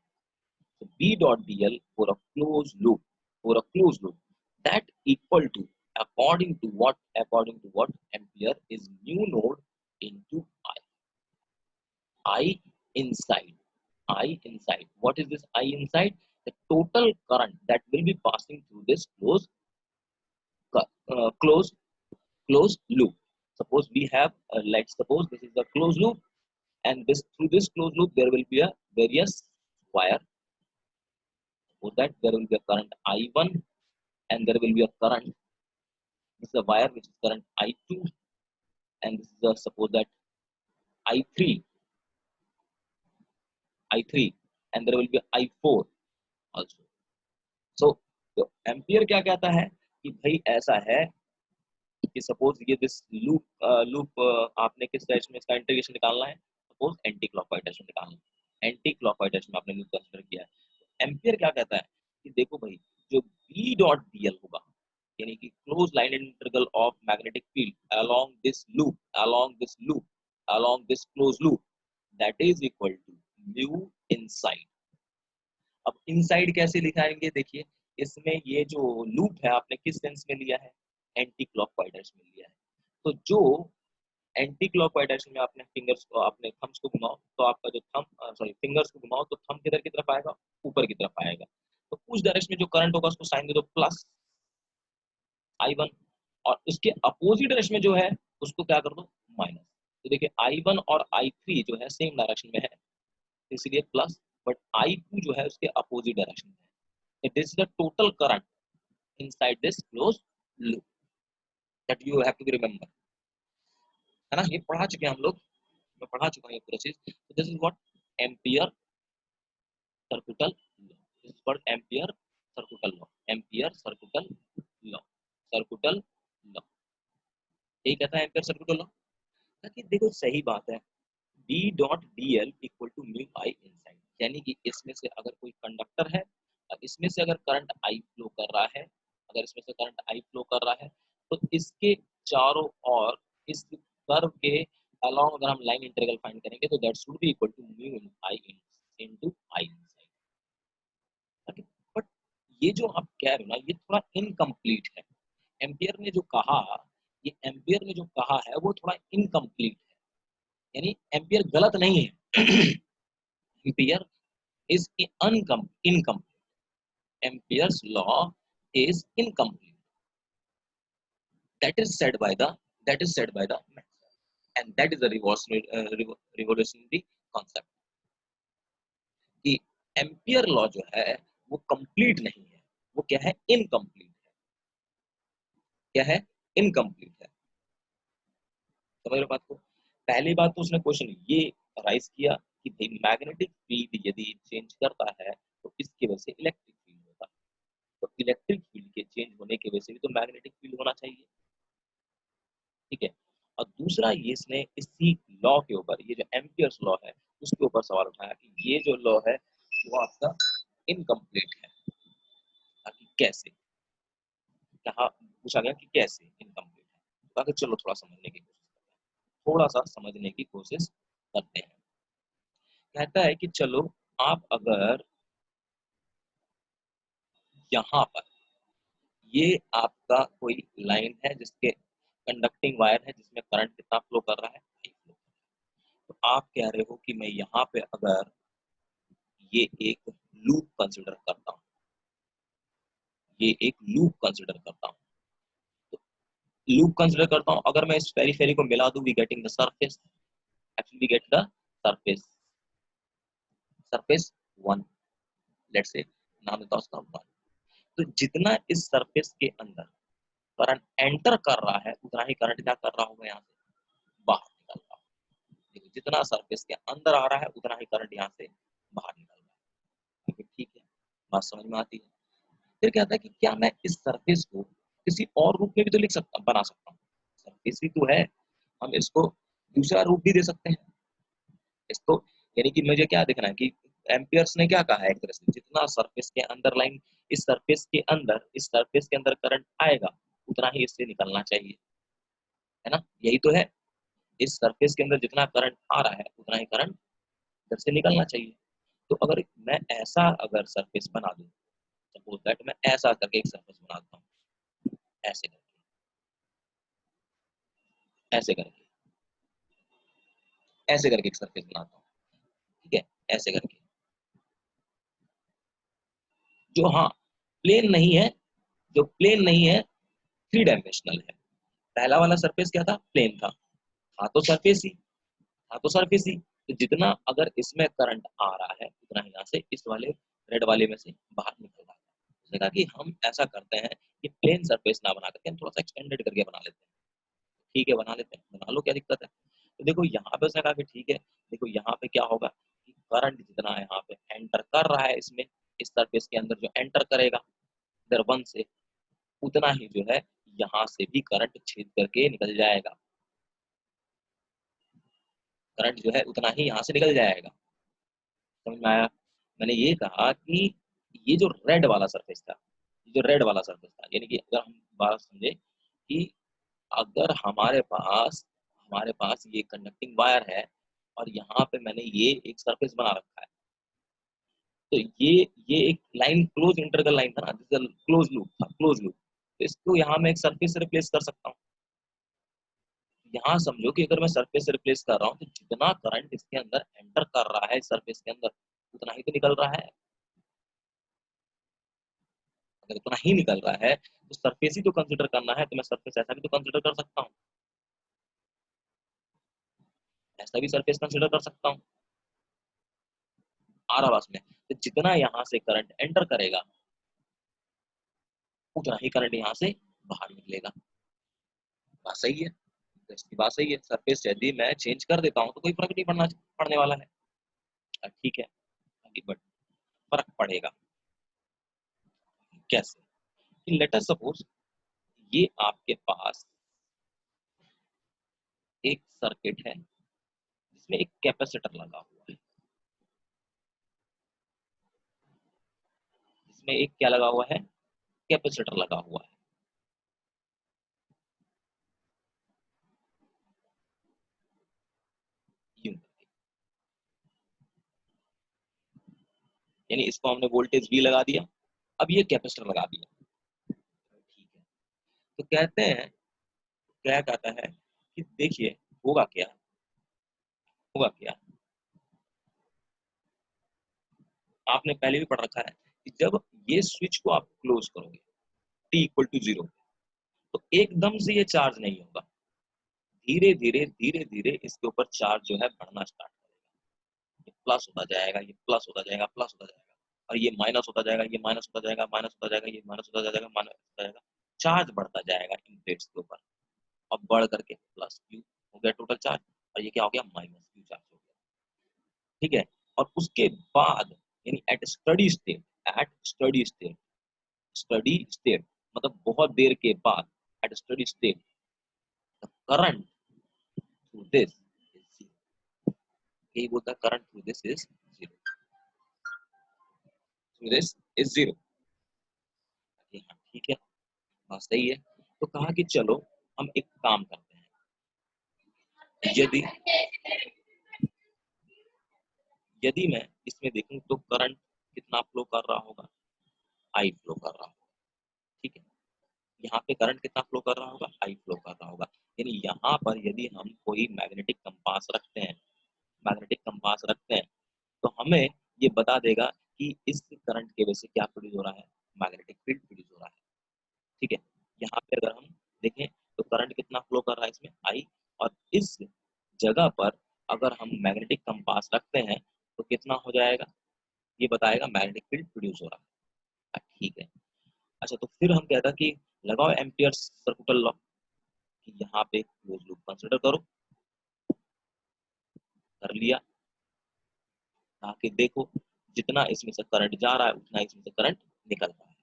So B dot dl for a closed loop that equal to according to what ampere is mu node into I inside. I inside. What is this I inside? The total current that will be passing through this closed closed loop. Suppose we have let's suppose this is the closed loop, and this through this closed loop there will be a various wire, so that there will be a current I1 and there will be a current. This is a wire which is current I2, and this is a suppose that I3, I3, and there will be I4 also. So तो ampere क्या कहता है कि भाई ऐसा है कि suppose ये दिस लूप आपने किस डायरेक्शन में इसका इंटीग्रेशन निकालना है? सपोज एंटी क्लॉकवाइज डायरेक्शन निकालना है, एंटी क्लॉकवाइज डायरेक्शन में आपने लूप कंसीडर किया है। एम्पियर क्या कहता है कि देखो भाई, जो बी डॉट डीएल होगा, यानी कि close line integral of magnetic field along this loop, along this loop, along this close loop, that is equal to mu inside. अब इनसाइड कैसे लिखाएंगे? देखिए, इसमें ये जो लूप है आपने किस सेंस में लिया है? एंटी क्लॉकवाइज डायरेक्शन में लिया है। तो जो एंटी क्लॉकवाइज डायरेक्शन में आपने फिंगर्स को, आपने थम्स को घुमाओ तो आपका जो थंब सॉरी फिंगर्स को घुमाओ तो थंब किधर की तरफ आएगा? ऊपर की तरफ आएगा। तो उस डायरेक्शन में जो करंट होगा उसको साइन दे दो प्लस I1, और उसके अपोजिट डायरेक्शन में जो है उसको क्या कर दो? माइनस। तो देखिए I1 और I3 जो है सेम डायरेक्शन में है, इसलिए प्लस, बट I2 जो है उसके अपोजिट डायरेक्शन में है। This is the total current inside this close loop, that you have to remember, है ना? ये पढ़ा चुके हैं हम लोग, मैं पढ़ा चुका हूँ ये पूरा चीज। तो this is what ampere सर्कुटल law, this is what ampere सर्कुटल law, ampere सर्कुटल law, सर्कुटल law. यही कहता है एम्पियर सर्कुटल लॉ। ताकि देखो सही बात है, B dot D L equal to mu I inside, यानी कि इसमें से अगर कोई कंडक्टर है और इसमें से अगर करंट आई फ्लो कर रहा है, अगर इसमें से करंट आई फ्लो कर रहा है, तो इसके चारों ओर इस कर्व के अलोंग अगर हम लाइन इंटीग्रल फाइंड करेंगे तो that should be equal to mu I into I inside. But ये जो आप कह रहे हो ना ये थोड़ा इनकम्प्लीट है। एम्पियर ने जो कहा, ये एम्पियर ने जो कहा है वो थोड़ा इनकम्प्लीट है, यानी एम्पियर गलत नहीं है। Ampere is incomplete. Ampere's law is incomplete. that is said by the that is said by the Maxwell, and that is the revolutionary concept कि एम्पियर लॉ जो है वो कंप्लीट नहीं है, वो क्या है, इनकम्प्लीट है। क्या है, इनकम्प्लीट है। समझ रहे हो बात को। पहली बात तो उसने क्वेश्चन ये राइज किया कि भाई मैग्नेटिक फील्ड यदि चेंज करता है तो इसकी वजह से इलेक्ट्रिक फील्ड होता है, तो इलेक्ट्रिक फील्ड के चेंज होने की वजह से भी तो मैग्नेटिक फील्ड होना चाहिए। ठीक है। और दूसरा ये इसने इसी लॉ के ऊपर, ये जो एम्पियर्स लॉ है उसके ऊपर सवाल उठाया कि ये जो लॉ है वो आपका इनकम्प्लीट है। ताकि कैसे, कहा, पूछा गया कि कैसे इनकम्प्लीट है। ताकि चलो थोड़ा समझने की कोशिश करते हैं, थोड़ा सा समझने की कोशिश करते हैं। कहता है कि चलो आप अगर यहाँ पर, ये आपका कोई लाइन है जिसके कंडक्टिंग वायर है जिसमें करंट कितना फ्लो कर रहा है, तो आप कह रहे हो कि मैं यहाँ पे अगर ये एक लूप कंसिडर करता हूँ, ये एक लूप कंसिडर करता हूँ, तो लूप कंसिडर करता हूँ, अगर मैं इस पेरीफेरी को मिला दूं, we getting the surface, actually get the surface, surface 1, let's say नाम देता हूं उसका 1। तो जितना इस सरफेस के अंदर करंट एंटर कर रहा है उतना ही करंट क्या कर रहा होगा, यहाँ से बाहर निकल रहा होगा। देखो जितना सरफेस के अंदर आ रहा है उतना ही करंट यहाँ से बाहर निकल रहा है। ठीक है, बात समझ में आती है। फिर कहता है कि क्या मैं इस सरफेस को किसी और रूप में भी तो लिख सकता, बना सकता हूँ, सरफेस ही तो है, हम इसको दूसरा रूप भी दे सकते हैं इसको। यानी कि मुझे क्या दिखना है कि एम्पियर्स ने क्या कहा है, एक तरह से जितना सरफेस के अंदर लाइन, इस सरफेस के अंदर, इस सरफेस के अंदर करंट आएगा उतना ही इससे निकलना चाहिए, है ना, यही तो है। इस सरफेस के अंदर जितना करंट आ रहा है उतना ही करंट इधर से निकलना चाहिए। तो अगर मैं ऐसा अगर सरफेस बना दूं, सपोज दैट मैं ऐसा करके एक सरफेस बनाता हूँ, ऐसे करके, ऐसे करके, ऐसे करके एक सरफेस बनाता हूँ, ठीक है, ऐसे करके, जो हाँ प्लेन नहीं है, जो प्लेन नहीं है, थ्री डायमेंशनल है। पहला वाला सरफेस क्या था, प्लेन था, तो सरफेस ही, तो सरफेस ही। तो जितना अगर इसमें करंट आ रहा है उतना ही यहाँ से इस वाले रेड वाले में से बाहर निकल रहा है। उसने कहा कि हम ऐसा करते हैं कि प्लेन सरफेस ना बना करके हम थोड़ा सा एक्सटेंडेड करके बना लेते हैं। ठीक है, बना लेते हैं, बना लो, क्या दिक्कत है। तो देखो यहाँ पे उसने कहा कि ठीक है, देखो यहाँ पे क्या होगा कि करंट जितना यहाँ पे एंटर कर रहा है इसमें, इस सरफेस के अंदर जो एंटर करेगा इधर 1 से, उतना ही जो है यहाँ से भी करंट छेद करके निकल जाएगा, करंट जो है उतना ही यहाँ से निकल जाएगा। समझ में आया। मैंने ये कहा कि ये जो रेड वाला सरफेस था, ये जो रेड वाला सरफेस था, यानी कि अगर हम बात समझे कि अगर हमारे पास ये कंडक्टिंग वायर है और यहाँ पे मैंने ये एक सरफेस बना रखा है, तो ये एक लाइन, क्लोज इंटरवल लाइन था ना, क्लोज लूप था, क्लोज लूप, तो इसको यहाँ मैं एक सरफेस से रिप्लेस कर सकता हूँ। यहाँ समझो कि अगर मैं सरफेस से रिप्लेस कर रहा हूँ तो जितना करंट इसके अंदर एंटर कर रहा है सरफेस के अंदर उतना ही तो निकल रहा है। अगर इतना ही निकल रहा है तो सरफेस ही तो कंसिडर करना है, तो मैं सरफेस ऐसा भी तो कंसिडर कर सकता हूँ, ऐसा भी सरफेस कंसिडर कर सकता हूँ। आ रहा बस में, तो जितना यहाँ से करंट एंटर करेगा उतना ही करंट यहाँ से बाहर निकलेगा। बात सही है, तो इसकी बात सही है। सरफेस यदि मैं चेंज कर देता हूँ तो कोई फर्क नहीं पड़ने वाला है। ठीक है, आगे बढ़, फर्क पड़ेगा कैसे, कि लेट अस सपोज ये आपके पास एक सर्किट है जिसमें एक कैपेसिटर लगा हुआ है, जिसमें एक क्या लगा हुआ है, कैपेसिटर लगा हुआ है। यानी इसको हमने वोल्टेज V लगा दिया, अब ये कैपेसिटर लगा दिया, ठीक है। तो कहते हैं, क्या कहता है कि देखिए होगा क्या, होगा क्या, आपने पहले भी पढ़ रखा है कि जब ये स्विच को आप क्लोज करोगे t इक्वल टू 0, तो एकदम से ये चार्ज नहीं होगा, धीरे धीरे धीरे धीरे इसके ऊपर चार्ज जो है बढ़ना स्टार्ट करेगा, ये प्लस होता जाएगा, ये प्लस होता जाएगा, प्लस होता जाएगा, और ये माइनस होता जाएगा, ये माइनस होता जाएगा, माइनस होता जाएगा, ये माइनस होता जाएगा, माइनस होता जाएगा, चार्ज बढ़ता जाएगा इन प्लेट्स के ऊपर, अब बढ़ करके प्लस क्यू हो गया टोटल चार्ज, और ये क्या हो गया, माइनस क्यू चार्ज हो गया, ठीक है। और उसके बाद यानी at steady state, at steady state, steady state मतलब बहुत देर के बाद, at steady state the current through this is zero, यही बोलता है current through this is zero, through this is zero, ठीक है, बात सही है। तो कहा कि चलो हम एक काम करते हैं, यदि यदि मैं इसमें देखूं तो करंट कितना फ्लो कर रहा होगा, आई फ्लो कर रहा होगा, ठीक है, यहाँ पे करंट कितना फ्लो कर रहा होगा, आई फ्लो कर रहा होगा, यानी यहाँ पर यदि हम कोई मैग्नेटिक कंपास रखते हैं, मैग्नेटिक कंपास रखते हैं, तो हमें ये बता देगा कि इस करंट की वजह से क्या प्रोड्यूस हो रहा है, मैग्नेटिक फील्ड प्रोड्यूस हो रहा है, ठीक है। यहाँ पे अगर हम देखें तो करंट कितना फ्लो कर रहा है इसमें, आई, और इस जगह पर अगर हम मैग्नेटिक कंपास रखते हैं तो कितना हो जाएगा, ये बताएगा मैग्नेटिक फील्ड प्रोड्यूस हो रहा है, ठीक है। अच्छा, तो फिर हम कहता कि लगाओ एम्पियर सर्कुटल लॉ, कि यहाँ पे क्लोज लूप कंसीडर करो, कर लिया, ताकि देखो जितना इसमें से करंट जा रहा है उतना इसमें से करंट निकल रहा है,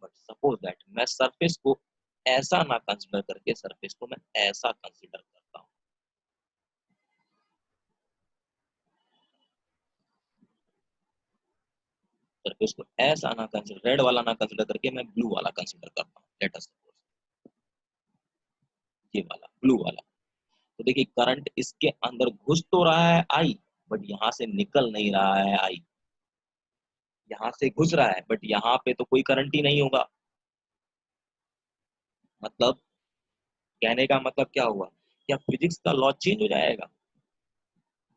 बट सपोज दैट मैं सरफेस को ऐसा ना कंसीडर करके सरफेस को मैं ऐसा कंसीडर करता हूँ, सरफेस को ऐसा ना कंसीडर, रेड वाला ना कंसीडर करके मैं ब्लू वाला कंसीडर करता हूँ, लेट अस सपोज ये वाला ब्लू वाला, तो देखिए करंट इसके अंदर घुस तो रहा है आई, बट यहाँ से निकल नहीं रहा है आई, यहाँ से घुस रहा है बट यहाँ पे तो कोई करंट ही नहीं होगा, मतलब कहने का मतलब क्या हुआ, क्या फिजिक्स का लॉ चेंज हो जाएगा,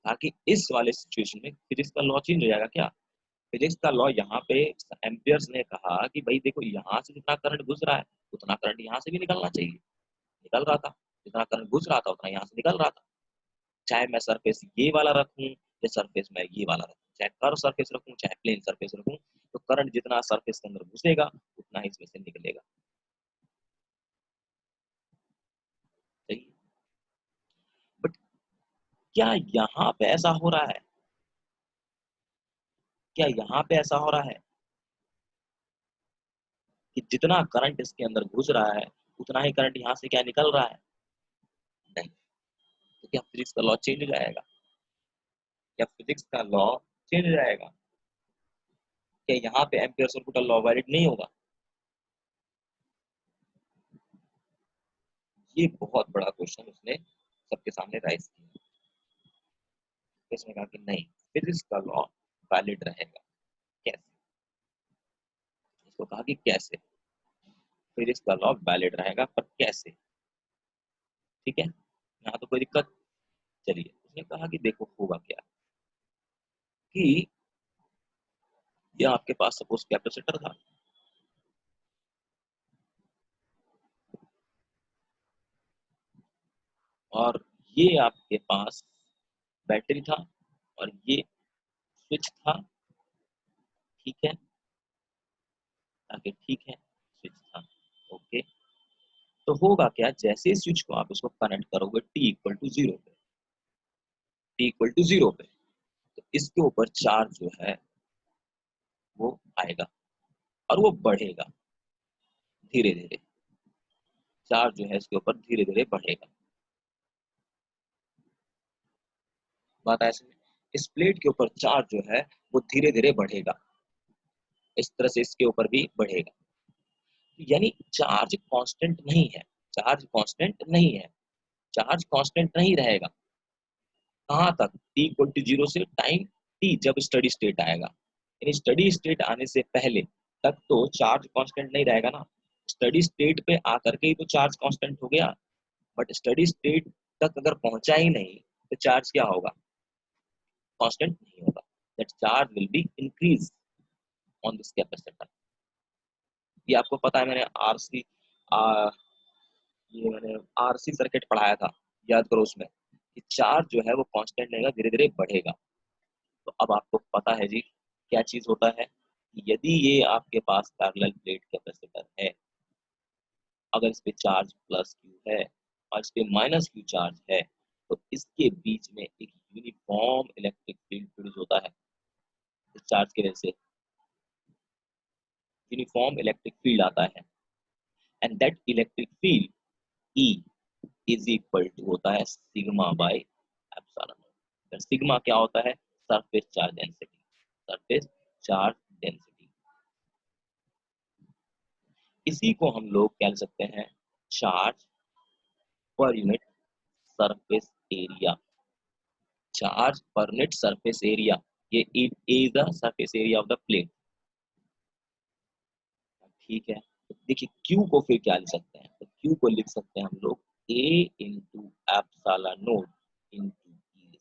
ताकि इस वाले सिचुएशन में फिजिक्स का लॉ चेंज हो जाएगा क्या, फिजिक्स का लॉ यहाँ पे एम्पियर्स ने कहा कि भाई देखो यहाँ से जितना करंट घुस रहा है उतना करंट यहाँ से भी निकलना चाहिए, निकल रहा था, जितना करंट घुस रहा था उतना यहाँ से निकल रहा था, चाहे मैं सरफेस ये वाला रखूं या सरफेस मैं ये वाला रखूं, चाहे कर्व सरफेस रखूं चाहे प्लेन सरफेस रखूं, तो करंट जितना सरफेस के अंदर घुसेगा उतना ही इसमें से निकलेगा, सही। बट क्या यहाँ पे ऐसा हो रहा है, क्या यहाँ पे ऐसा हो रहा है कि जितना करंट इसके अंदर घुस रहा है उतना ही करंट यहाँ से क्या निकल रहा है, नहीं, तो क्या फिजिक्स का लॉ चेंज हो जाएगा, क्या फिजिक्स का लॉ चेंज हो जाएगा, क्या यहाँ पे एम्पियर सर्कुलर लॉ वैलिड नहीं होगा, ये बहुत बड़ा क्वेश्चन उसने सबके सामने राइज किया, इसने कहा कि नहीं, फिजिक्स का लॉ वैलिड रहेगा, कैसे, इसको कहा कि कैसे फिजिक्स का लॉ वैलिड रहेगा, पर कैसे, ठीक है, यहाँ तो कोई दिक्कत, चलिए उसने कहा कि देखो होगा क्या, कि ये आपके पास सपोज कैपेसिटर था, और ये आपके पास बैटरी था, और ये स्विच था, ठीक है, ताकि ठीक है स्विच था, ओके। तो होगा क्या, जैसे ही स्विच को आप उसको कनेक्ट करोगे टी इक्वल टू जीरो पे, टी इक्वल टू जीरो पे, तो इसके ऊपर चार्ज जो है वो आएगा और वो बढ़ेगा धीरे धीरे, चार्ज जो है इसके ऊपर धीरे धीरे बढ़ेगा, बात ऐसे में इस प्लेट के ऊपर चार्ज जो है वो धीरे धीरे बढ़ेगा, इस तरह से इसके ऊपर भी बढ़ेगा, यानी चार्ज कांस्टेंट नहीं है, चार्ज कांस्टेंट नहीं है, चार्ज कांस्टेंट नहीं रहेगा, कहाँ तक, टी इक्वल टू जीरो से टाइम टी जब स्टडी स्टेट आएगा, यानी स्टडी स्टेट आने से पहले तक तो चार्ज कांस्टेंट नहीं रहेगा ना, स्टडी स्टेट पे आकर के ही तो चार्ज कांस्टेंट हो गया, बट स्टडी स्टेट तक अगर पहुंचा ही नहीं तो चार्ज क्या होगा, कांस्टेंट नहीं होगा, that charge will be increase on this capacitor. ये आपको पता है, मैंने आरसी सर्किट पढ़ाया था, याद करो उसमें कि चार्ज जो है वो कांस्टेंट रहेगा, धीरे धीरे बढ़ेगा। तो अब आपको पता है जी क्या चीज होता है, यदि ये आपके पास पैरेलल प्लेट कैपेसिटर है, अगर इस पे चार्ज प्लस क्यू है और इस पे माइनस क्यू चार्ज है, तो इसके बीच में एक यूनिफॉर्म इलेक्ट्रिक फील्ड प्रोड्यूस होता है। इस चार्ज की वजह से यूनिफॉर्म इलेक्ट्रिक फील्ड आता है, and that electric field E is equal to होता है सिग्मा बाय एप्सिलॉन। सिग्मा क्या होता है, surface charge density, surface charge density. इसी को हम लोग क्या लिख सकते हैं, charge per unit surface area, charge per unit surface area, ये is the surface area of the plate. ठीक है, तो देखिए Q को फिर क्या लिख सकते हैं, तो Q को लिख सकते हैं हम लोग A into epsilon note into E।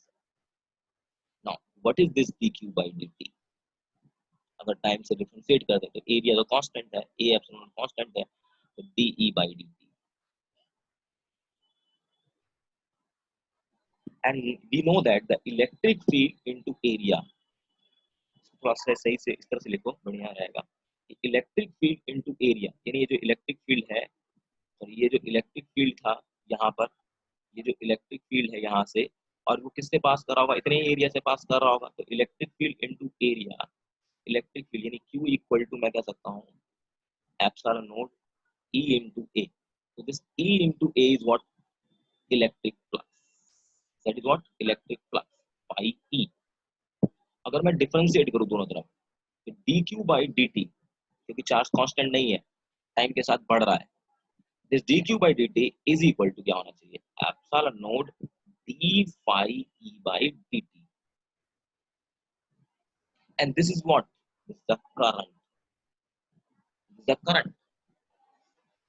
Now what is this dq by dt, अगर टाइम से डिफरेंशिएट कर दे तो एरिया तो कांस्टेंट है, A एप्सिलॉन कांस्टेंट है, तो dE by dt, and we know that the electric field into area, थोड़ा सा सही से इस तरह से लिखो बढ़िया रहेगा, इलेक्ट्रिक फील्ड इनटू एरिया, यानी ये जो इलेक्ट्रिक फील्ड है, और ये जो इलेक्ट्रिक फील्ड था यहाँ पर, ये जो इलेक्ट्रिक फील्ड है यहाँ से, और वो किससे पास कर रहा होगा, इतने एरिया से पास कर रहा होगा, तो electric field into area, electric field यानी Q इक्वल टू मैं कह सकता हूँ epsilon note E into A। तो this E into A is what, electric flux, that is what, electric flux by E। अगर मैं डिफरेंशिएट करूँ दोनों तरफ, तो dq बाई dt, क्योंकि चार्ज कांस्टेंट नहीं है, टाइम के साथ बढ़ रहा है, this dq by dt is equal to क्या होना चाहिए, epsilon note d phi e by dt, and this is what, this is the current, the current,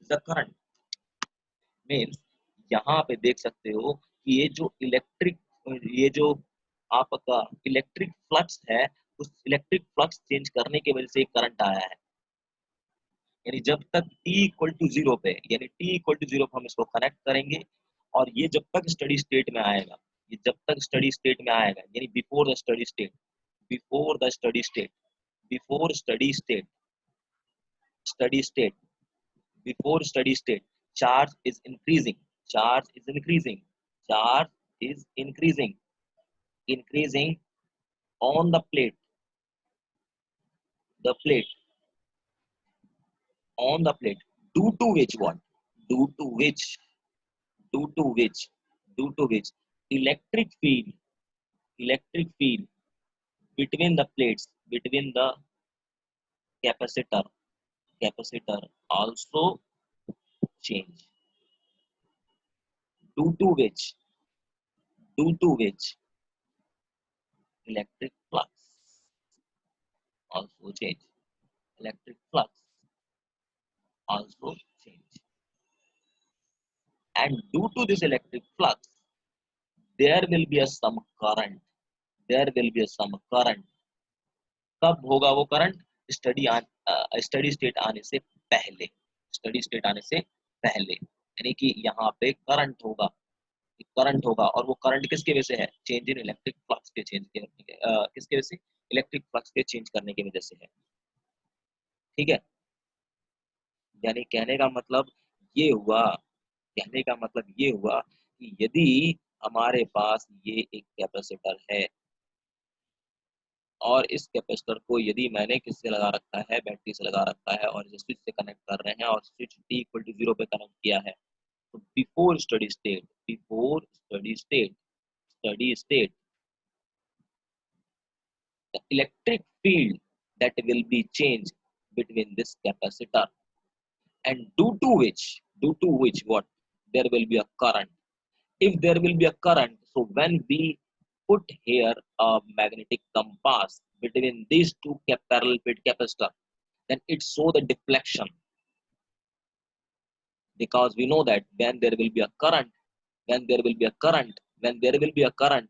the current means, यहाँ पे देख सकते हो कि ये जो आपका इलेक्ट्रिक फ्लक्स है, उस इलेक्ट्रिक फ्लक्स चेंज करने की वजह से करंट आया है। यानी जब तक t इक्वल टू जीरो पे, यानी t इक्वल टू जीरो पे हम इसको कनेक्ट करेंगे, और ये जब तक स्टडी स्टेट में आएगा, ये जब तक स्टडी स्टेट में आएगा, यानी before the study state, before the study state, before steady state, steady state, before steady state, charge is increasing, charge is increasing, charge is increasing, increasing on the plate, the plate, on the plate, due to which what, due to which, due to which, due to which electric field, electric field between the plates, between the capacitor, capacitor also change, due to which, due to which electric flux also change, electric flux also change, and due to this electric flux there will be a some current, there will be a some current, कब होगा वो current, steady state आने से पहले, steady state आने से पहले, यानी कि यहाँ पे करंट होगा, करंट होगा, और वो करंट किसके वजह से है, चेंज इन इलेक्ट्रिक फ्लक्स के चेंज के, किसके वजह से, इलेक्ट्रिक फ्लक्स के चेंज करने की वजह से है। ठीक है, यानी कहने का मतलब ये हुआ, कहने का मतलब ये हुआ कि यदि हमारे पास ये एक कैपेसिटर है, और इस कैपेसिटर को यदि मैंने किससे लगा रखा है, बैटरी से लगा रखा है, और इसे स्विच से कनेक्ट कर रहे हैं, और switch t equal to zero पे कनेक्ट किया है, तो before steady state, before steady state, steady state, the electric field that will be changed between this capacitor, and due to which what, there will be a current. If there will be a current, so when we put here a magnetic compass between these two parallel plate capacitor, then it show the deflection, because we know that when there will be a current, when there will be a current, when there will be a current,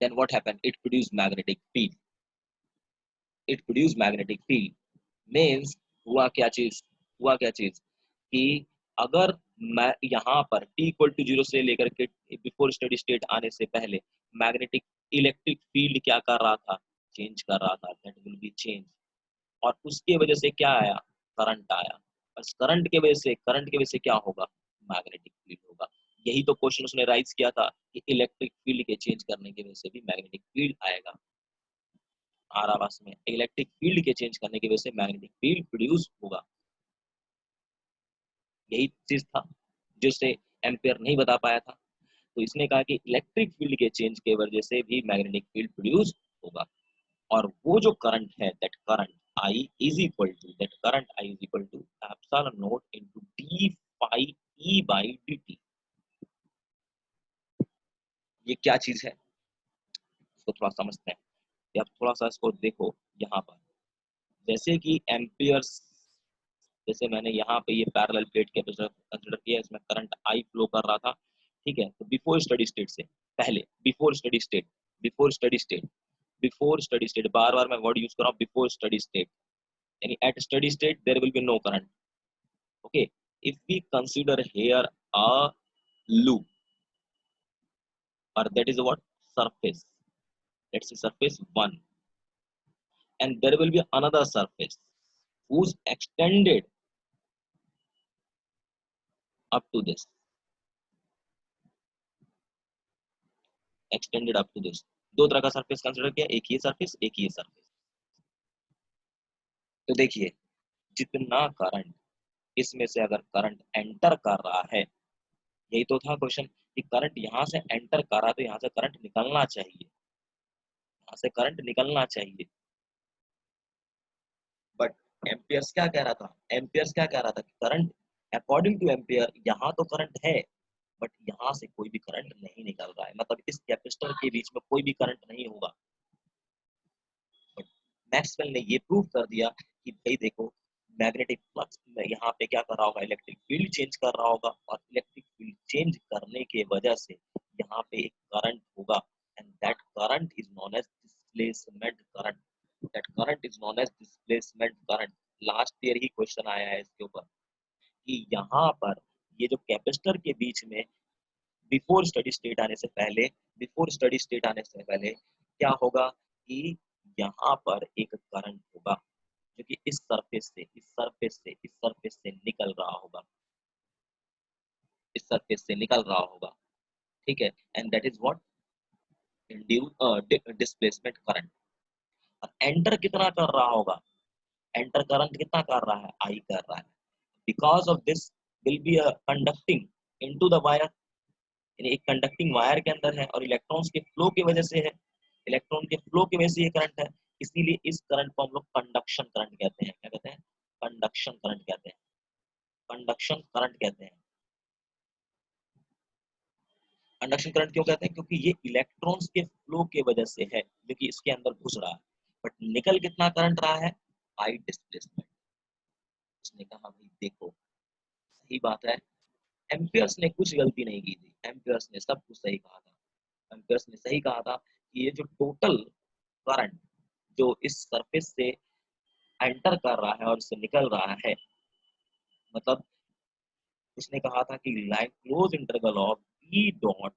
then what happened? It produce magnetic field. It produce magnetic field means हुआ क्या चीज कि अगर मैं यहाँ पर t equal to 0 से लेकर के बिफोर स्टडी स्टेट आने से पहले मैग्नेटिक इलेक्ट्रिक फील्ड क्या कर रहा था? चेंज कर रहा था, दैट विल बी चेंज, और उसके वजह से क्या आया? करंट आया, बस करंट के वजह से क्या होगा? मैग्नेटिक फील्ड होगा। यही तो क्वेश्चन उसने राइज किया था कि इलेक्ट्रिक फील्ड के चेंज करने की वजह से भी मैग्नेटिक फील्ड आएगा। आरावास में इलेक्ट्रिक फील्ड के चेंज करने की वजह से मैग्नेटिक फील्ड प्रोड्यूस होगा। यही चीज था जिससे एम्पियर नहीं बता पाया था, तो इसने कहा कि इलेक्ट्रिक फील्ड के चेंज के वजह से भी मैग्नेटिक फील्ड प्रोड्यूस होगा। और वो जो करंट है, that current I is equal to epsilon naught into d phi E by dt। ये क्या चीज है इसको थोड़ा समझते हैं, या थोड़ा सा इसको देखो। यहाँ पर जैसे कि एम्पियर्स, जैसे मैंने यहाँ पे ये पैरेलल प्लेट कैपेसिटर कंसीडर किया, इसमें करंट I फ्लो कर रहा था, ठीक है। तो बिफोर स्टडी स्टेट से पहले, बिफोर स्टडी स्टेट बार बार मैं वर्ड यूज कर रहा हूँ, बिफोर स्टडी स्टेट, यानी at steady state there will be no current. Okay, if we consider here a loop, or that is what? Surface, let's say surface 1, and there will be another surface whose extended up to this, दो तरह का surface consider किया, एक ही surface, एक ही surface. तो देखिए, जितना current इसमें से अगर करंट एंटर कर रहा है, यही तो था क्वेश्चन कि करंट यहाँ से एंटर कर रहा है तो यहाँ से करंट निकलना चाहिए, यहाँ से करंट निकलना चाहिए। बट एम्पियर्स क्या कह रहा था? एम्पियर्स क्या कह रहा था कि करंट, अकॉर्डिंग टू एम्पियर, यहाँ तो करंट है बट यहाँ से कोई भी करंट नहीं निकल रहा है, मतलब इस कैपेसिटर के बीच में कोई भी करंट नहीं होगा। बट मैक्सवेल ने ये प्रूव कर दिया कि भाई देखो, मैग्नेटिक फ्लक्स में यहाँ पे क्या कर रहा होगा? इलेक्ट्रिक फील्ड चेंज कर रहा होगा, और इलेक्ट्रिक फील्ड चेंज करने के वजह से यहाँ पे एक करंट होगा, and that current is known as displacement current. That current is known as displacement current. Last year ही क्वेश्चन आया है इसके ऊपर कि यहाँ पर ये जो कैपेसिटर के बीच में बिफोर स्टडी स्टेट आने से पहले, क्या होगा कि यहाँ पर एक करंट होगा जो कि इस सरफेस से निकल रहा होगा, ठीक है। And that is what? Displacement current. और एंटर कितना कर रहा होगा? एंटर करंट कितना कर रहा है? I कर रहा है। Because of this will be conducting into the wire, यानी एक कंडक्टिंग वायर के अंदर है और इलेक्ट्रॉन्स के फ्लो की वजह से है, इलेक्ट्रॉन के फ्लो की वजह से ये करंट है। इसीलिए इस करंट को हम लोग कंडक्शन करंट कहते हैं। क्या कहते हैं? कंडक्शन करंट कहते हैं। कंडक्शन करंट कहते हैं। कंडक्शन करंट क्यों कहते हैं? क्योंकि ये इलेक्ट्रॉन्स के फ्लो की वजह से है जो कि इसके अंदर घुस रहा है। बट निकल कितना करंट रहा है? I displacement. उसने कहा भाई देखो, सही बात है, एम्पियर्स ने कुछ गलती नहीं की थी, एम्पियर्स ने सब कुछ सही कहा था। एम्पियर्स ने सही कहा था कि ये जो टोटल करंट जो इस सरफेस से एंटर कर रहा है और इससे निकल रहा है, मतलब उसने कहा था कि line close integral of B dot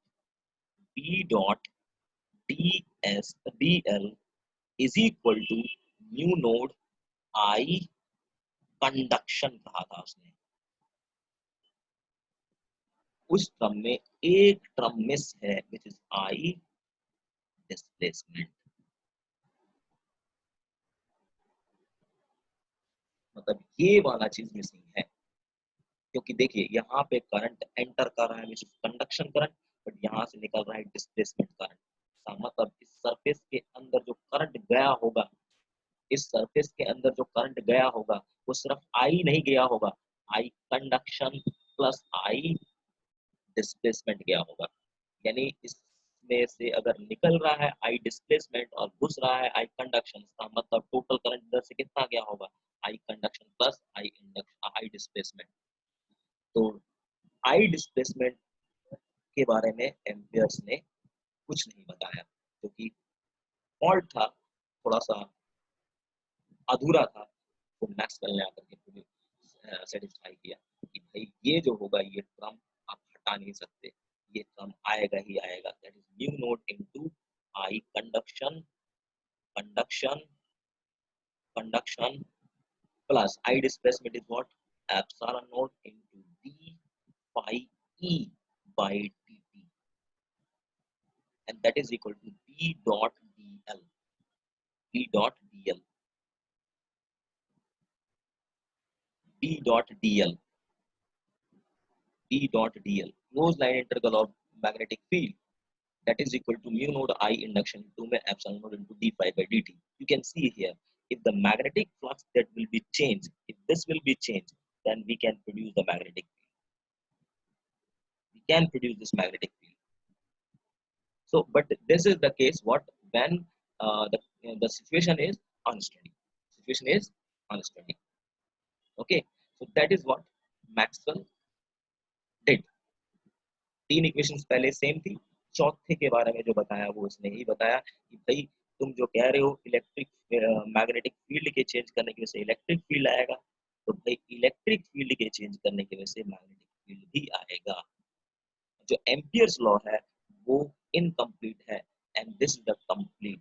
D L is equal to mu naught I conduction कहा था उसने। उस टर्म में एक टर्म मिस है विच इज आई डिस्प्लेसमेंट। मतलब ये वाला चीज मिसिंग है, क्योंकि देखिए यहाँ पे करंट एंटर कर रहा है which is conduction current, but यहाँ से निकल रहा है डिस्प्लेसमेंट करंट। मतलब इस सरफेस के अंदर जो करंट गया होगा, इस सरफेस के अंदर जो करंट गया होगा वो सिर्फ आई नहीं गया होगा, आई कंडक्शन प्लस आई डिस्प्लेसमेंट गया होगा। यानी इस इसमें से अगर निकल रहा है आई डिस्प्लेसमेंट और घुस रहा है आई कंडक्शन, इसका मतलब टोटल करंट इधर से कितना गया होगा, आई कंडक्शन प्लस आई इंडक्शन आई डिस्प्लेसमेंट। तो आई डिस्प्लेसमेंट के बारे में एम्पियर्स ने कुछ नहीं बताया, क्योंकि फॉल्ट था, थोड़ा सा अधूरा था, तो मैक्सवेल ने आकर के पूरी सेटिस्फाई किया कि भाई ये जो होगा ये टर्म आप हटा नहीं सकते, ये टर्म आएगा ही आएगा, that is mu naught into I conduction conduction conduction plus I displacement is what, epsilon naught into d phi e by dt, and that is equal to d dot dl, d dot dl, d dot dl, d dot dl, closed line integral of magnetic field, that is equal to mu naught I induction into epsilon naught into d phi by dt. You can see here, if the magnetic flux that will be changed, if this will be changed, then we can produce the magnetic field. We can produce this magnetic field. So, but this is the case what when the situation is unsteady. Situation is unsteady. Okay, so that is what Maxwell did. तीन equations पहले same थी, चौथे के बारे में जो बताया वो उसने ही बताया कि भाई तुम जो कह रहे हो इलेक्ट्रिक मैग्नेटिक फील्ड के चेंज करने की वजह से इलेक्ट्रिक फील्ड आएगा, तो भाई इलेक्ट्रिक फील्ड के चेंज करने की वजह से मैग्नेटिक फील्ड भी आएगा। जो एम्पियर्स लॉ है वो इनकम्प्लीट है, and this is the complete.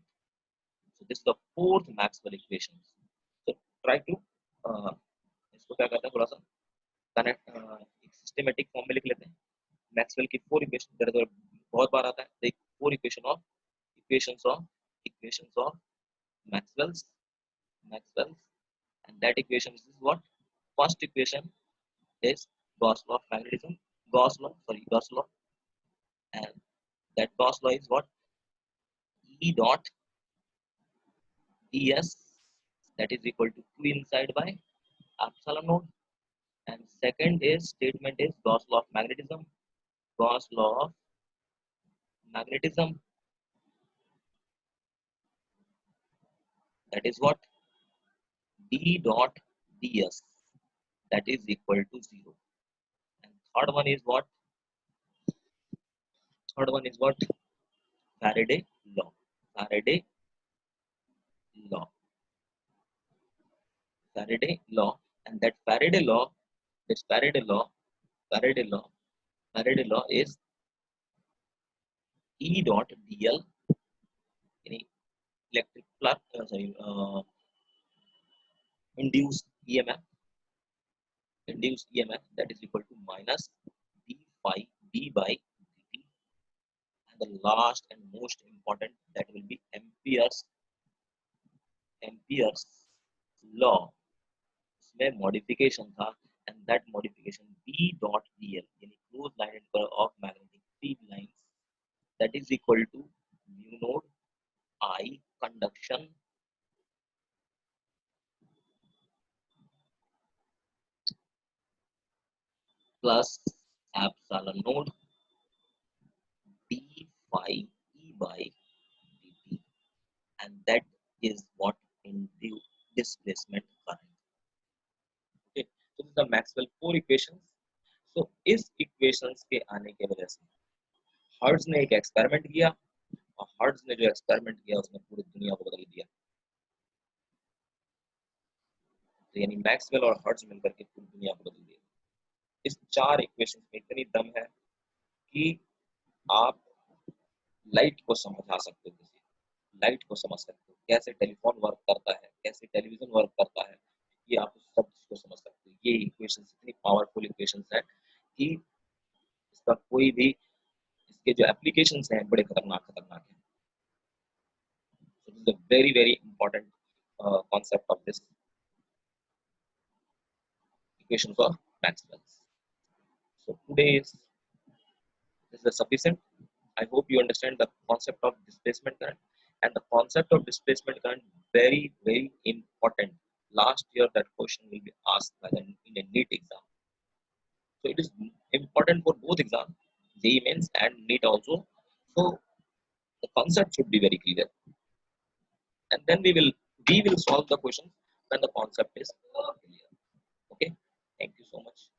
So this is the fourth Maxwell equation. So try to इसको क्या करते हैं, थोड़ा सा कनेक्ट एक सिस्टमेटिक फॉर्म में लिख लेते हैं। मैक्सवेल की फोर इक्वेशन इधर बहुत बार आता है, देख four equations of Maxwell's Maxwell's and that equation is what, first equation is Gauss law of magnetism, Gauss law, and that Gauss law is what, E dot ds, that is equal to q inside by epsilon naught. And second is statement is Gauss law of magnetism, Gauss law of magnetism, that is what, d dot ds, that is equal to 0. And third one is what, Faraday law, Faraday law, Faraday law. And that this Faraday law is E dot dl, any electric flux, induced EMF, that is equal to minus d phi d by dt. And the last and most important, that will be Ampere's law, इसमें modification था, and that modification B dot dl, यानी closed line integral of magnetic field lines, that is equal to mu naught I conduction plus epsilon naught d phi e by dt, and that is what induced displacement current. Okay, so this is the Maxwell four equations. So इस equations के आने के वजह से hertz ने एक experiment किया, और हर्ट्ज ने जो एक्सपेरिमेंट किया उसने पूरी दुनिया को बदल दिया। तो यानी मैक्सवेल और हर्ट्ज मिलकर के पूरी दुनिया को बदल दिया। इस चार इक्वेशंस में इतनी दम है कि आप लाइट को समझा सकते हो, लाइट को समझ सकते हो, कैसे टेलीफोन वर्क करता है, कैसे टेलीविजन वर्क करता है, ये आप सब को समझ सकते हो। ये इक्वेशंस इतनी पावरफुल इक्वेशंस है कि इसका कोई भी, इसके जो एप्लीकेशंस हैं बड़े खतरनाक है। So this is a very important concept of this equations of Maxwell. So today is sufficient. I hope you understand the concept of displacement current, and the concept of displacement current very important. Last year that question will be asked in a NEET exam. So it is important for both exams, JEE Mains and NEET also. So The concept should be very clear, and then we will solve the question when the concept is clear. Okay, thank you so much.